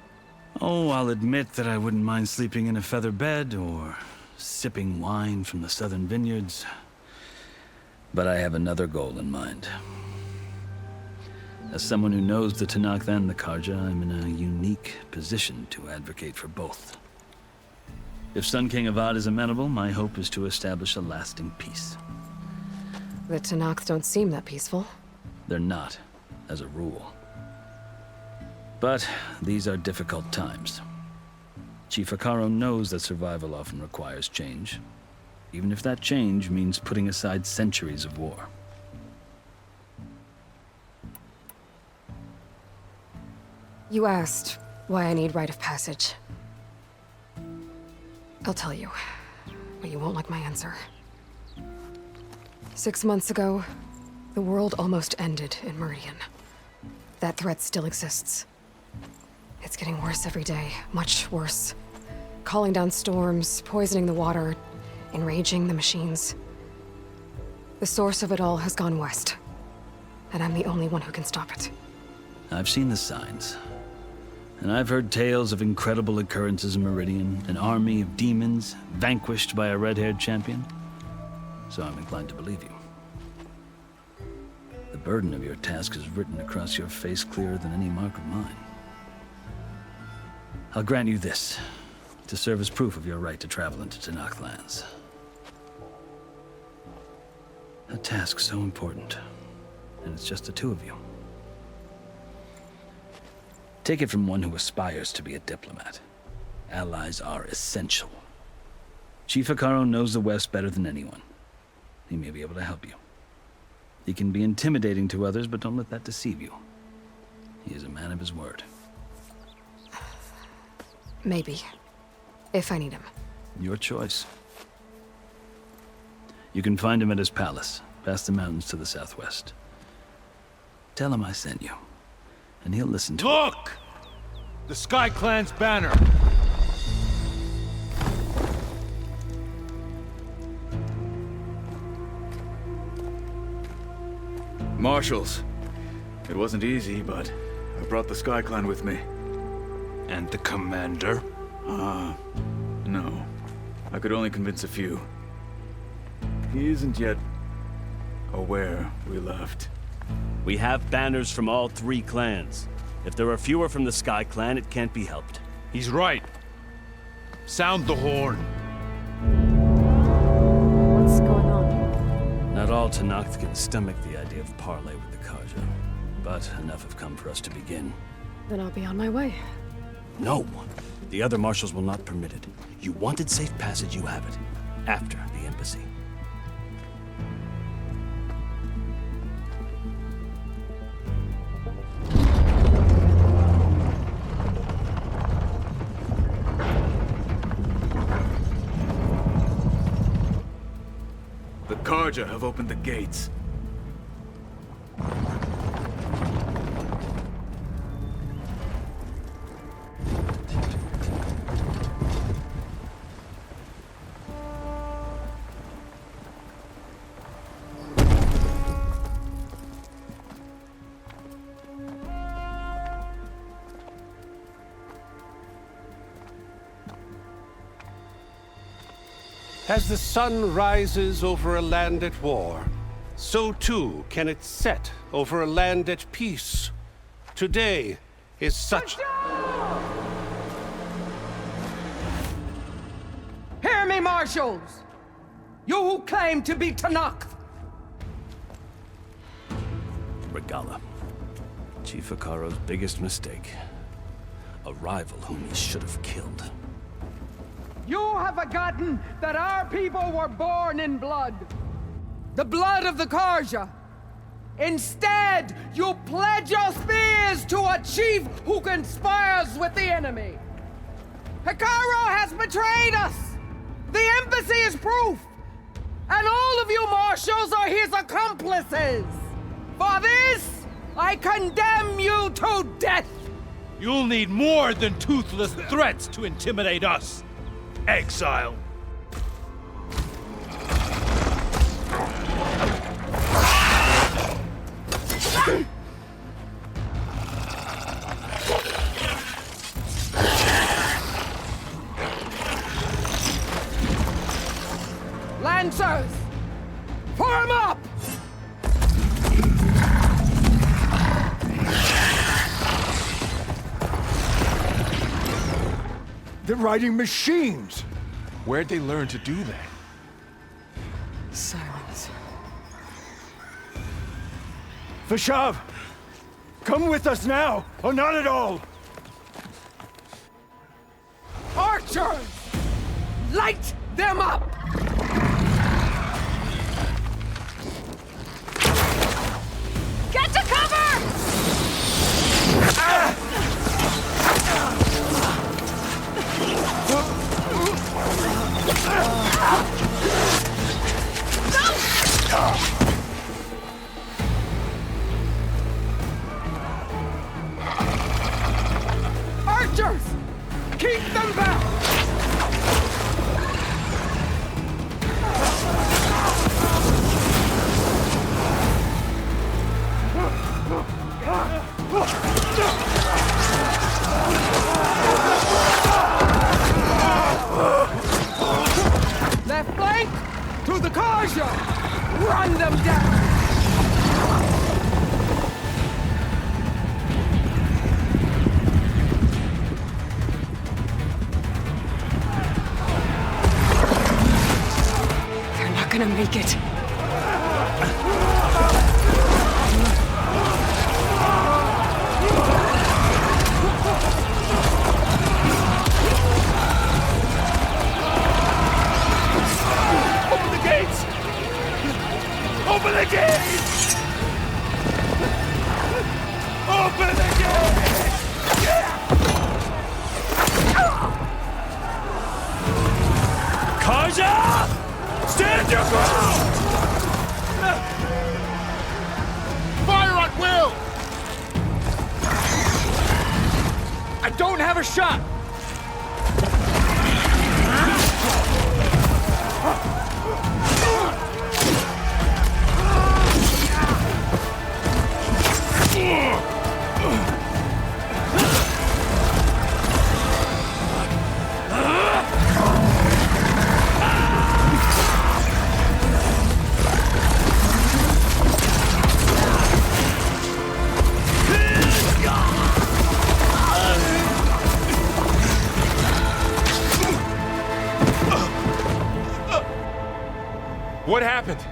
Oh, I'll admit that I wouldn't mind sleeping in a feather bed or sipping wine from the southern vineyards. But I have another goal in mind. As someone who knows the Tanakh and the Karja, I'm in a unique position to advocate for both. If Sun King Avad is amenable, my hope is to establish a lasting peace. The Tanakh don't seem that peaceful. They're not, as a rule. But these are difficult times. Chief Akaro knows that survival often requires change, even if that change means putting aside centuries of war. You asked why I need rite of passage. I'll tell you, but you won't like my answer. 6 months ago, the world almost ended in Meridian. That threat still exists. It's getting worse every day, much worse. Calling down storms, poisoning the water, enraging the machines. The source of it all has gone west, and I'm the only one who can stop it. I've seen the signs. And I've heard tales of incredible occurrences in Meridian, an army of demons vanquished by a red-haired champion. So I'm inclined to believe you. The burden of your task is written across your face clearer than any mark of mine. I'll grant you this, to serve as proof of your right to travel into Tanakh lands. A task so important, and it's just the two of you. Take it from one who aspires to be a diplomat. Allies are essential. Chief Akaro knows the West better than anyone. He may be able to help you. He can be intimidating to others, but don't let that deceive you. He is a man of his word. Maybe. If I need him. Your choice. You can find him at his palace, past the mountains to the southwest. Tell him I sent you, and he'll listen to Look! The Sky Clan's banner! Marshals. It wasn't easy, but I brought the Sky Clan with me. And the commander? No. I could only convince a few. He isn't yet aware we left. We have banners from all 3 clans. If there are fewer from the Sky Clan, it can't be helped. He's right. Sound the horn. What's going on? Not all Tanakh can stomach the idea of parley with the Karja, but enough have come for us to begin. Then I'll be on my way. No! The other marshals will not permit it. You wanted safe passage, you have it. After the embassy. The Karja have opened the gates. As the sun rises over a land at war, so too can it set over a land at peace. Today is such... Hear me, marshals! You who claim to be Tanakh! Regala. Chief Akaro's biggest mistake. A rival whom he should have killed. You have forgotten that our people were born in blood. The blood of the Karja. Instead, you pledge your spears to a chief who conspires with the enemy. Akaro has betrayed us. The embassy is proof. And all of you marshals are his accomplices. For this, I condemn you to death. You'll need more than toothless threats to intimidate us. Exile. Lancers! Form up! They're riding machines! Where'd they learn to do that? Silence. Vashav! Come with us now, or not at all! Archers! Light them up! Get to cover! Archers! Keep them back! Left flank to the Karja! Run them down! They're not gonna make it. Open the gates! Open the gates! Open the gates! Kaja! Stand your ground! Fire at will! I don't have a shot! What happened?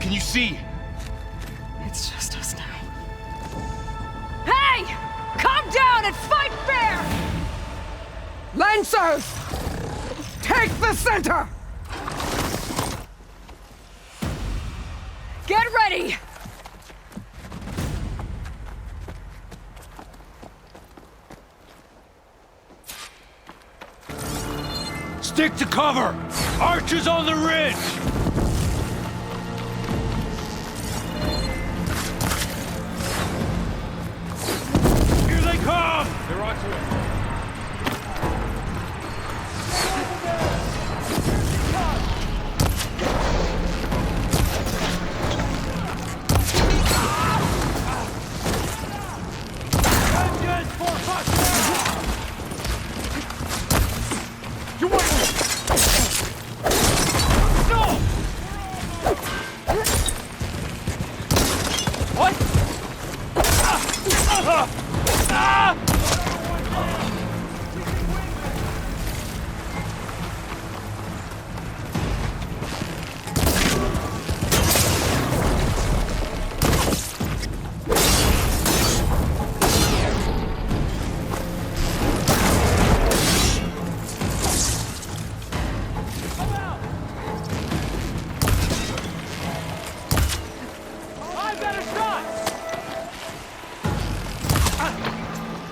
Can you see? It's just us now. Hey! Calm down and fight fair! Lancers! Take the center! Get ready! Stick to cover! Archers on the ridge! Here they come! They're onto it.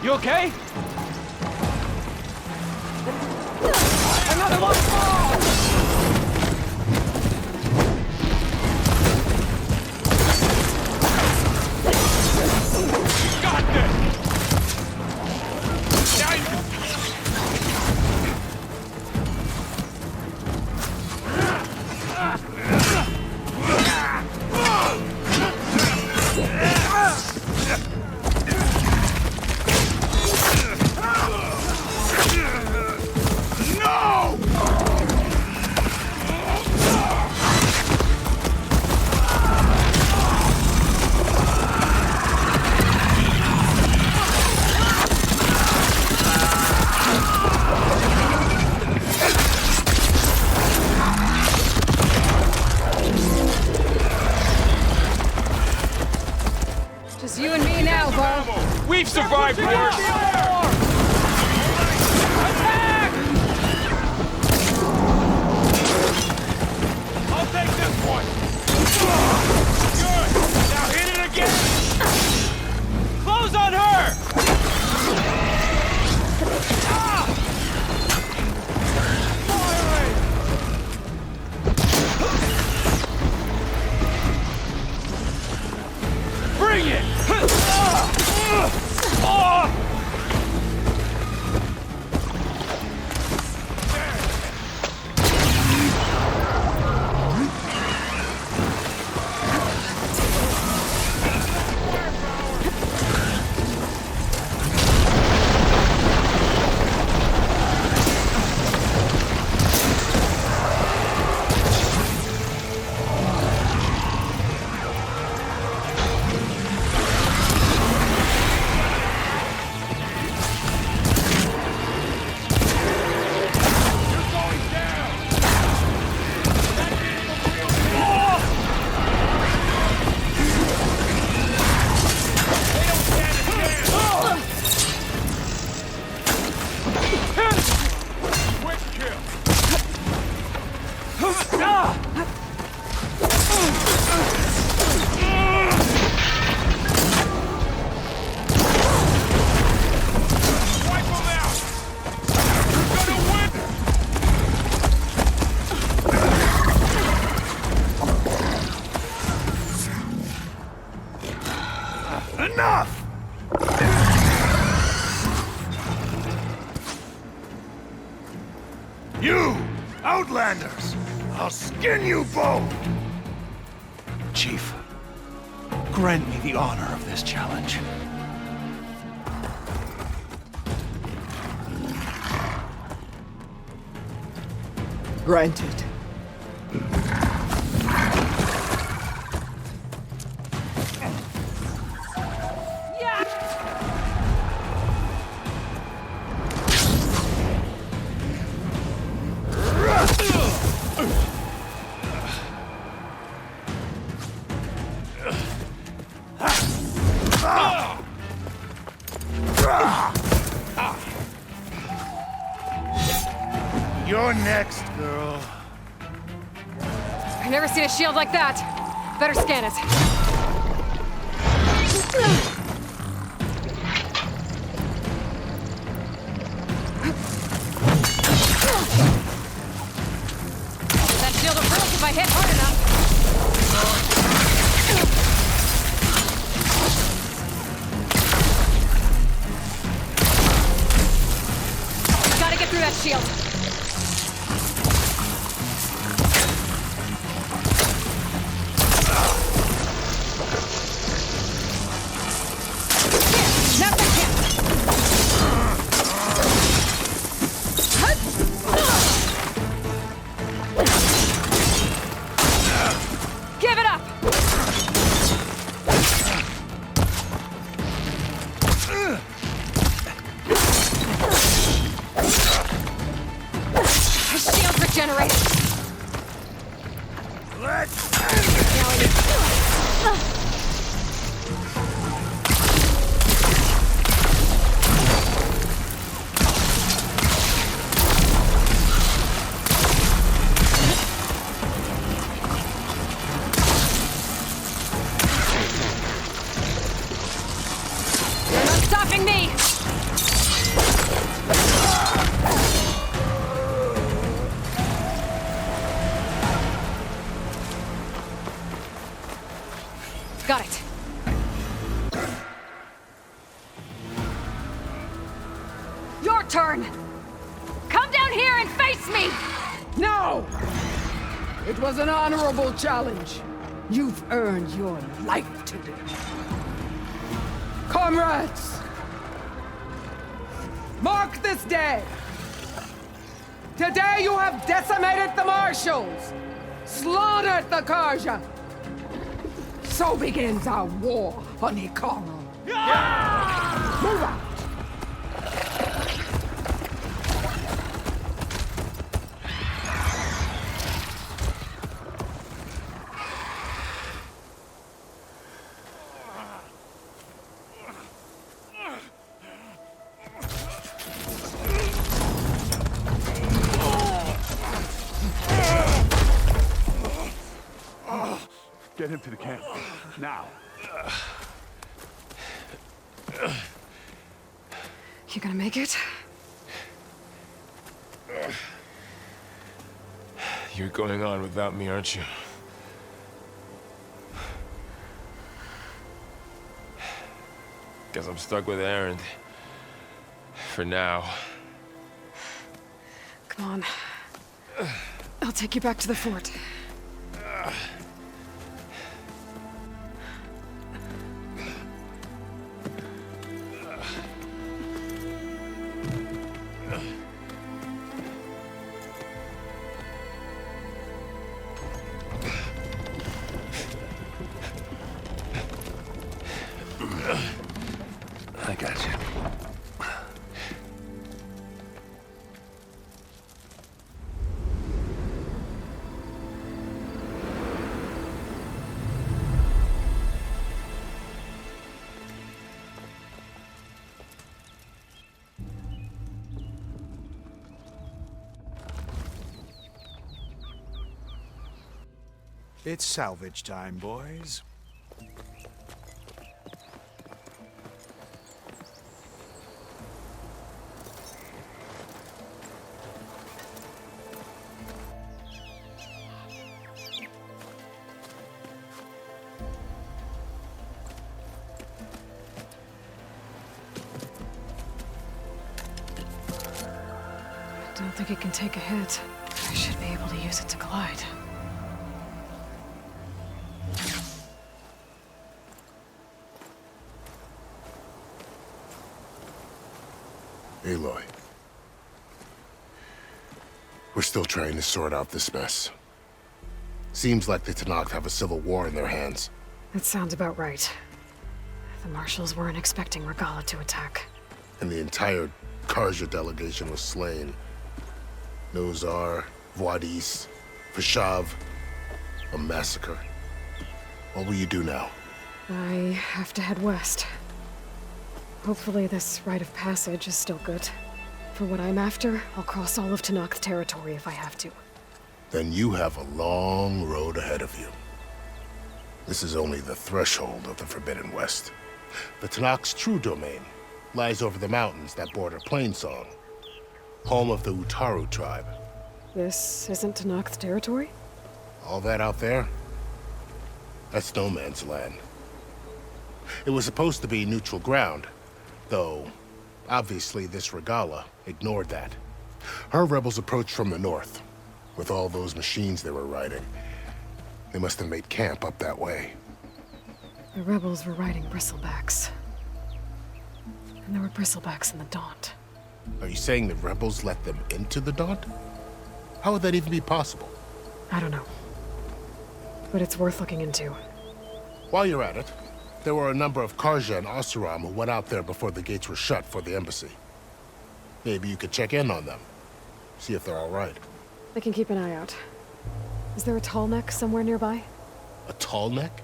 You okay? Another one! Got this! No! survived worse! I'll take this one! Good! Now hit it again! Close on her! Bring it! Enough! You, Outlanders! I'll skin you both! Chief, grant me the honor of this challenge. Granted. You're next, girl. I've never seen a shield like that. Better scan it. That shield will break if I hit hard enough. Gotta get through that shield. Give it up! My shield regenerated. Let's Now I need... You're not stopping me! Got it. Your turn! Come down here and face me! No! It was an honorable challenge. You've earned your life today. Comrades! Mark this day! Today you have decimated the Marshals! Slaughtered the Karja! So begins our war on Hikaru. Move out! Get him to the camp. Now. You gonna make it? You're going on without me, aren't you? Guess I'm stuck with Aaron. For now. Come on. I'll take you back to the fort. I got you. It's salvage time, boys. Don't think it can take a hit. I should be able to use it to glide. Aloy. We're still trying to sort out this mess. Seems like the Tenakth have a civil war in their hands. That sounds about right. The marshals weren't expecting Regala to attack. And the entire Karja delegation was slain. Nozar, Voidis, Vashav. A massacre. What will you do now? I have to head west. Hopefully this rite of passage is still good. For what I'm after, I'll cross all of Tenakth territory if I have to. Then you have a long road ahead of you. This is only the threshold of the Forbidden West. The Tenakth's true domain lies over the mountains that border Plainsong, home of the Utaru tribe. This isn't Tenakth territory? All that out there? That's no man's land. It was supposed to be neutral ground, though obviously this Regala ignored that. Her rebels approached from the north, with all those machines they were riding. They must have made camp up that way. The rebels were riding bristlebacks. And there were bristlebacks in the Daunt. Are you saying the rebels let them into the Daunt? How would that even be possible? I don't know. But it's worth looking into. While you're at it, there were a number of Karja and Oseram who went out there before the gates were shut for the embassy. Maybe you could check in on them. See if they're all right. I can keep an eye out. Is there a tall neck somewhere nearby? A tall neck?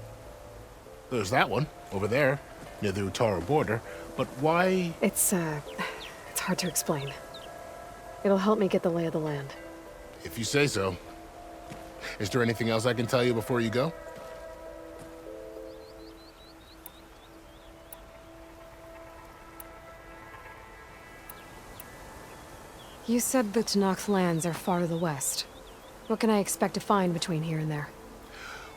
There's that one, over there, near the Utaru border. But why? It's hard to explain. It'll help me get the lay of the land. If you say so. Is there anything else I can tell you before you go? You said the Tenakth lands are far to the west. What can I expect to find between here and there?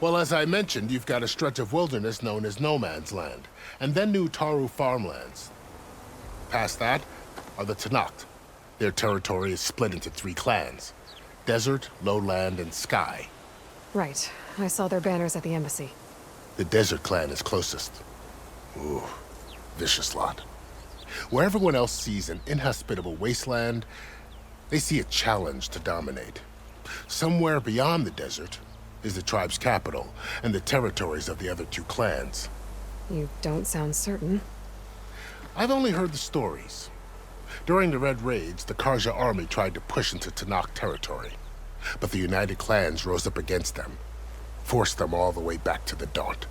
Well, as I mentioned, you've got a stretch of wilderness known as No Man's Land, and then new Utaru farmlands. Past that are the Tenakth. Their territory is split into 3 clans: Desert, Lowland, and Sky. Right. I saw their banners at the embassy. The Desert clan is closest. Ooh, vicious lot. Where everyone else sees an inhospitable wasteland, they see a challenge to dominate. Somewhere beyond the desert is the tribe's capital and the territories of the other 2 clans. You don't sound certain. I've only heard the stories. During the Red Raids, the Karja army tried to push into Tenakth territory, but the United Clans rose up against them, forced them all the way back to the Daunt.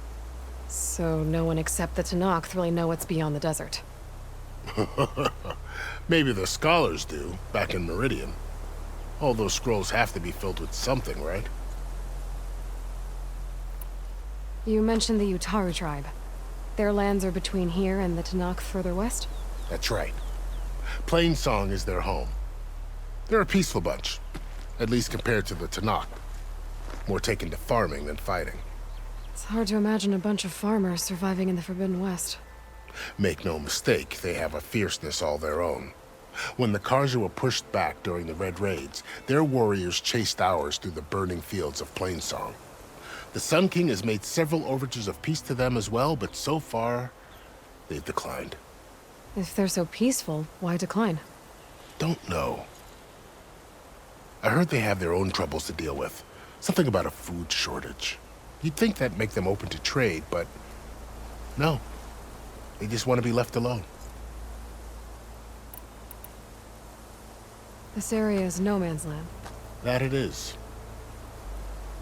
So no one except the Tenakth really know what's beyond the desert. Maybe the scholars do, back in Meridian. All those scrolls have to be filled with something, right? You mentioned the Utaru tribe. Their lands are between here and the Tanakh further west? That's right. Plainsong is their home. They're a peaceful bunch, at least compared to the Tanakh. More taken to farming than fighting. It's hard to imagine a bunch of farmers surviving in the Forbidden West. Make no mistake, they have a fierceness all their own. When the Karja were pushed back during the Red Raids, their warriors chased ours through the burning fields of Plainsong. The Sun King has made several overtures of peace to them as well, but so far, they've declined. If they're so peaceful, why decline? Don't know. I heard they have their own troubles to deal with. Something about a food shortage. You'd think that'd make them open to trade, but no. They just want to be left alone. This area is no man's land. That it is.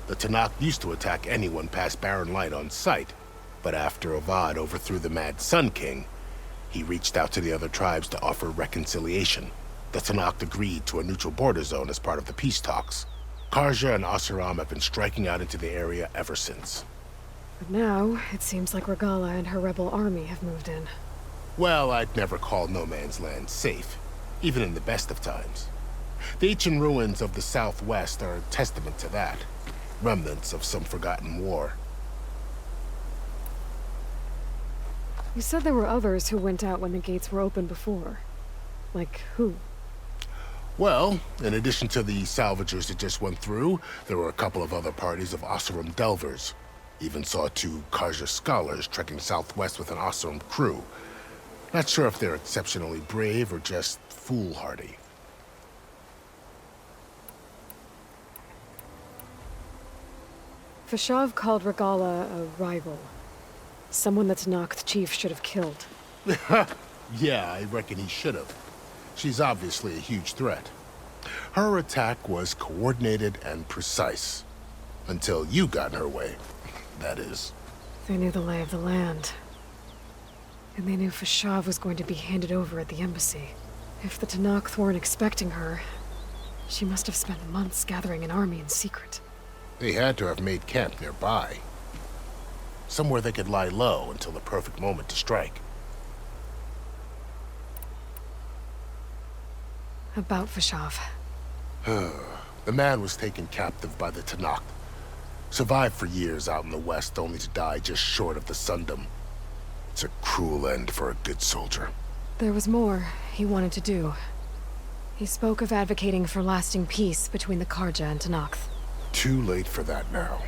The Tanakh used to attack anyone past Barren Light on sight, but after Avad overthrew the Mad Sun King, he reached out to the other tribes to offer reconciliation. The Tanakh agreed to a neutral border zone as part of the peace talks. Karja and Asuram have been striking out into the area ever since. But now, it seems like Regala and her rebel army have moved in. Well, I'd never call no man's land safe, even in the best of times. The ancient ruins of the Southwest are a testament to that. Remnants of some forgotten war. You said there were others who went out when the gates were open before. Like who? Well, in addition to the salvagers that just went through, there were a couple of other parties of Oseram delvers. Even saw 2 Karja scholars trekking southwest with an Oseram crew. Not sure if they're exceptionally brave or just foolhardy. Fashav called Regala a rival. Someone that Tanakh chief should have killed. Yeah, I reckon he should have. She's obviously a huge threat. Her attack was coordinated and precise. Until you got in her way, that is. They knew the lay of the land. And they knew Fashav was going to be handed over at the embassy. If the Tanakh weren't expecting her, she must have spent months gathering an army in secret. They had to have made camp nearby. Somewhere they could lie low until the perfect moment to strike. About Fashav. The man was taken captive by the Tanakh. Survived for years out in the west, only to die just short of the Sundom. It's a cruel end for a good soldier. There was more he wanted to do. He spoke of advocating for lasting peace between the Karja and Tanakh. Too late for that now.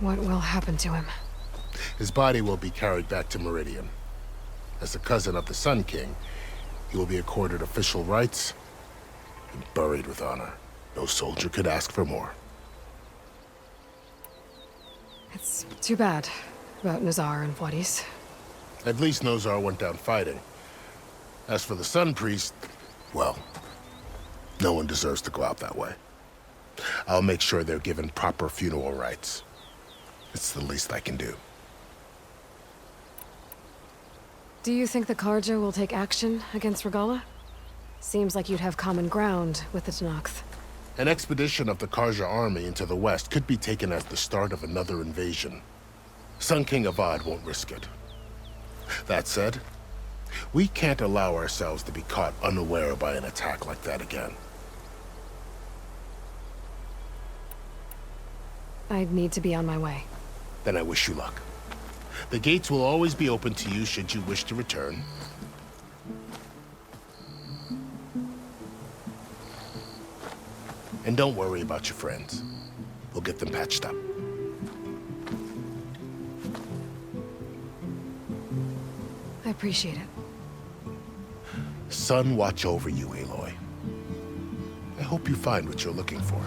What will happen to him? His body will be carried back to Meridian. As a cousin of the Sun King, he will be accorded official rights and buried with honor. No soldier could ask for more. It's too bad about Nazar and Wadis. At least Nozar went down fighting. As for the Sun Priest, well, no one deserves to go out that way. I'll make sure they're given proper funeral rites. It's the least I can do. Do you think the Karja will take action against Regala? Seems like you'd have common ground with the Tanakh. An expedition of the Karja army into the west could be taken as the start of another invasion. Sun King Avad won't risk it. That said, we can't allow ourselves to be caught unaware by an attack like that again. I'd need to be on my way. Then I wish you luck. The gates will always be open to you should you wish to return. And don't worry about your friends. We'll get them patched up. I appreciate it. Sun watch over you, Aloy. I hope you find what you're looking for.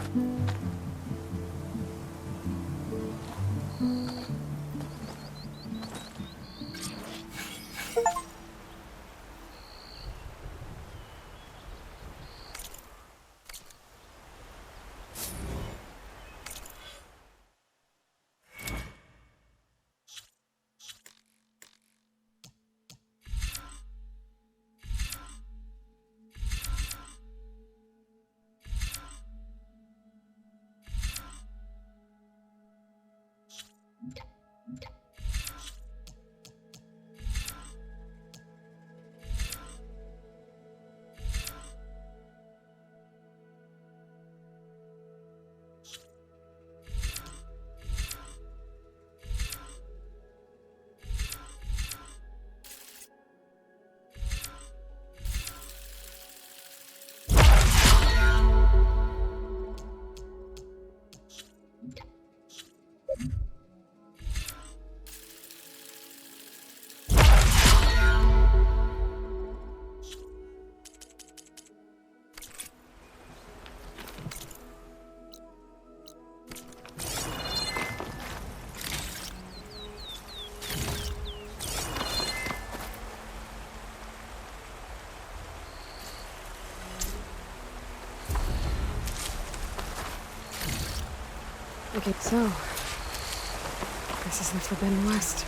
Okay, so this is the Forbidden West.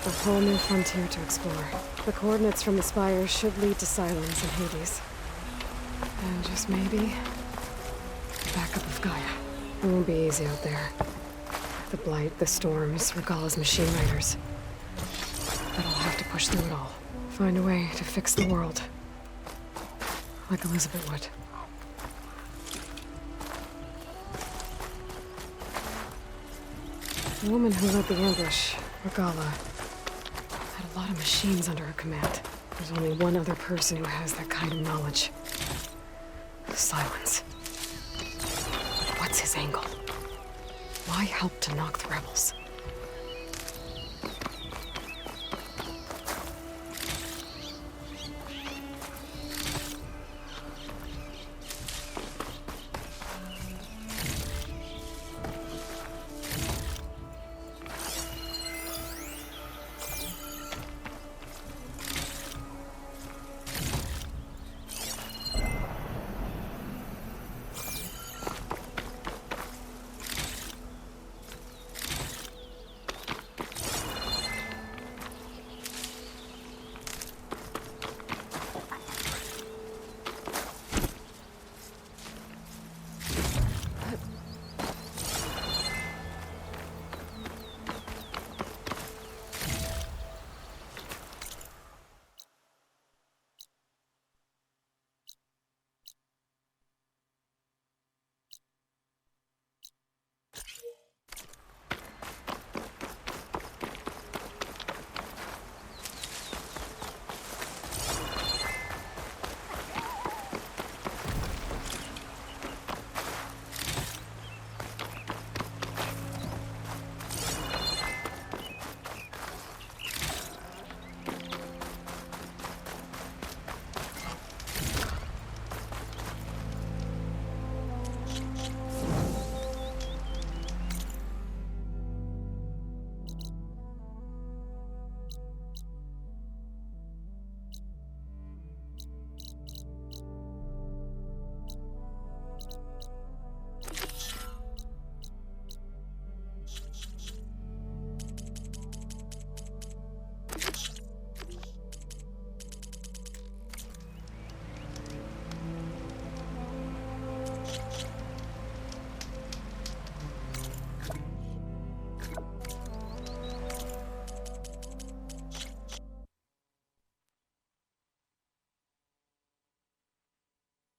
A whole new frontier to explore. The coordinates from the spires should lead to Silence and Hades. And just maybe, backup of Gaia. It won't be easy out there. The Blight, the Storms, Regalla's machine riders. But I'll have to push through it all. Find a way to fix the world. Like Elizabeth would. The woman who led the ambush, Regalla, had a lot of machines under her command. There's only one other person who has that kind of knowledge. Silence. But what's his angle? Why help to knock the rebels?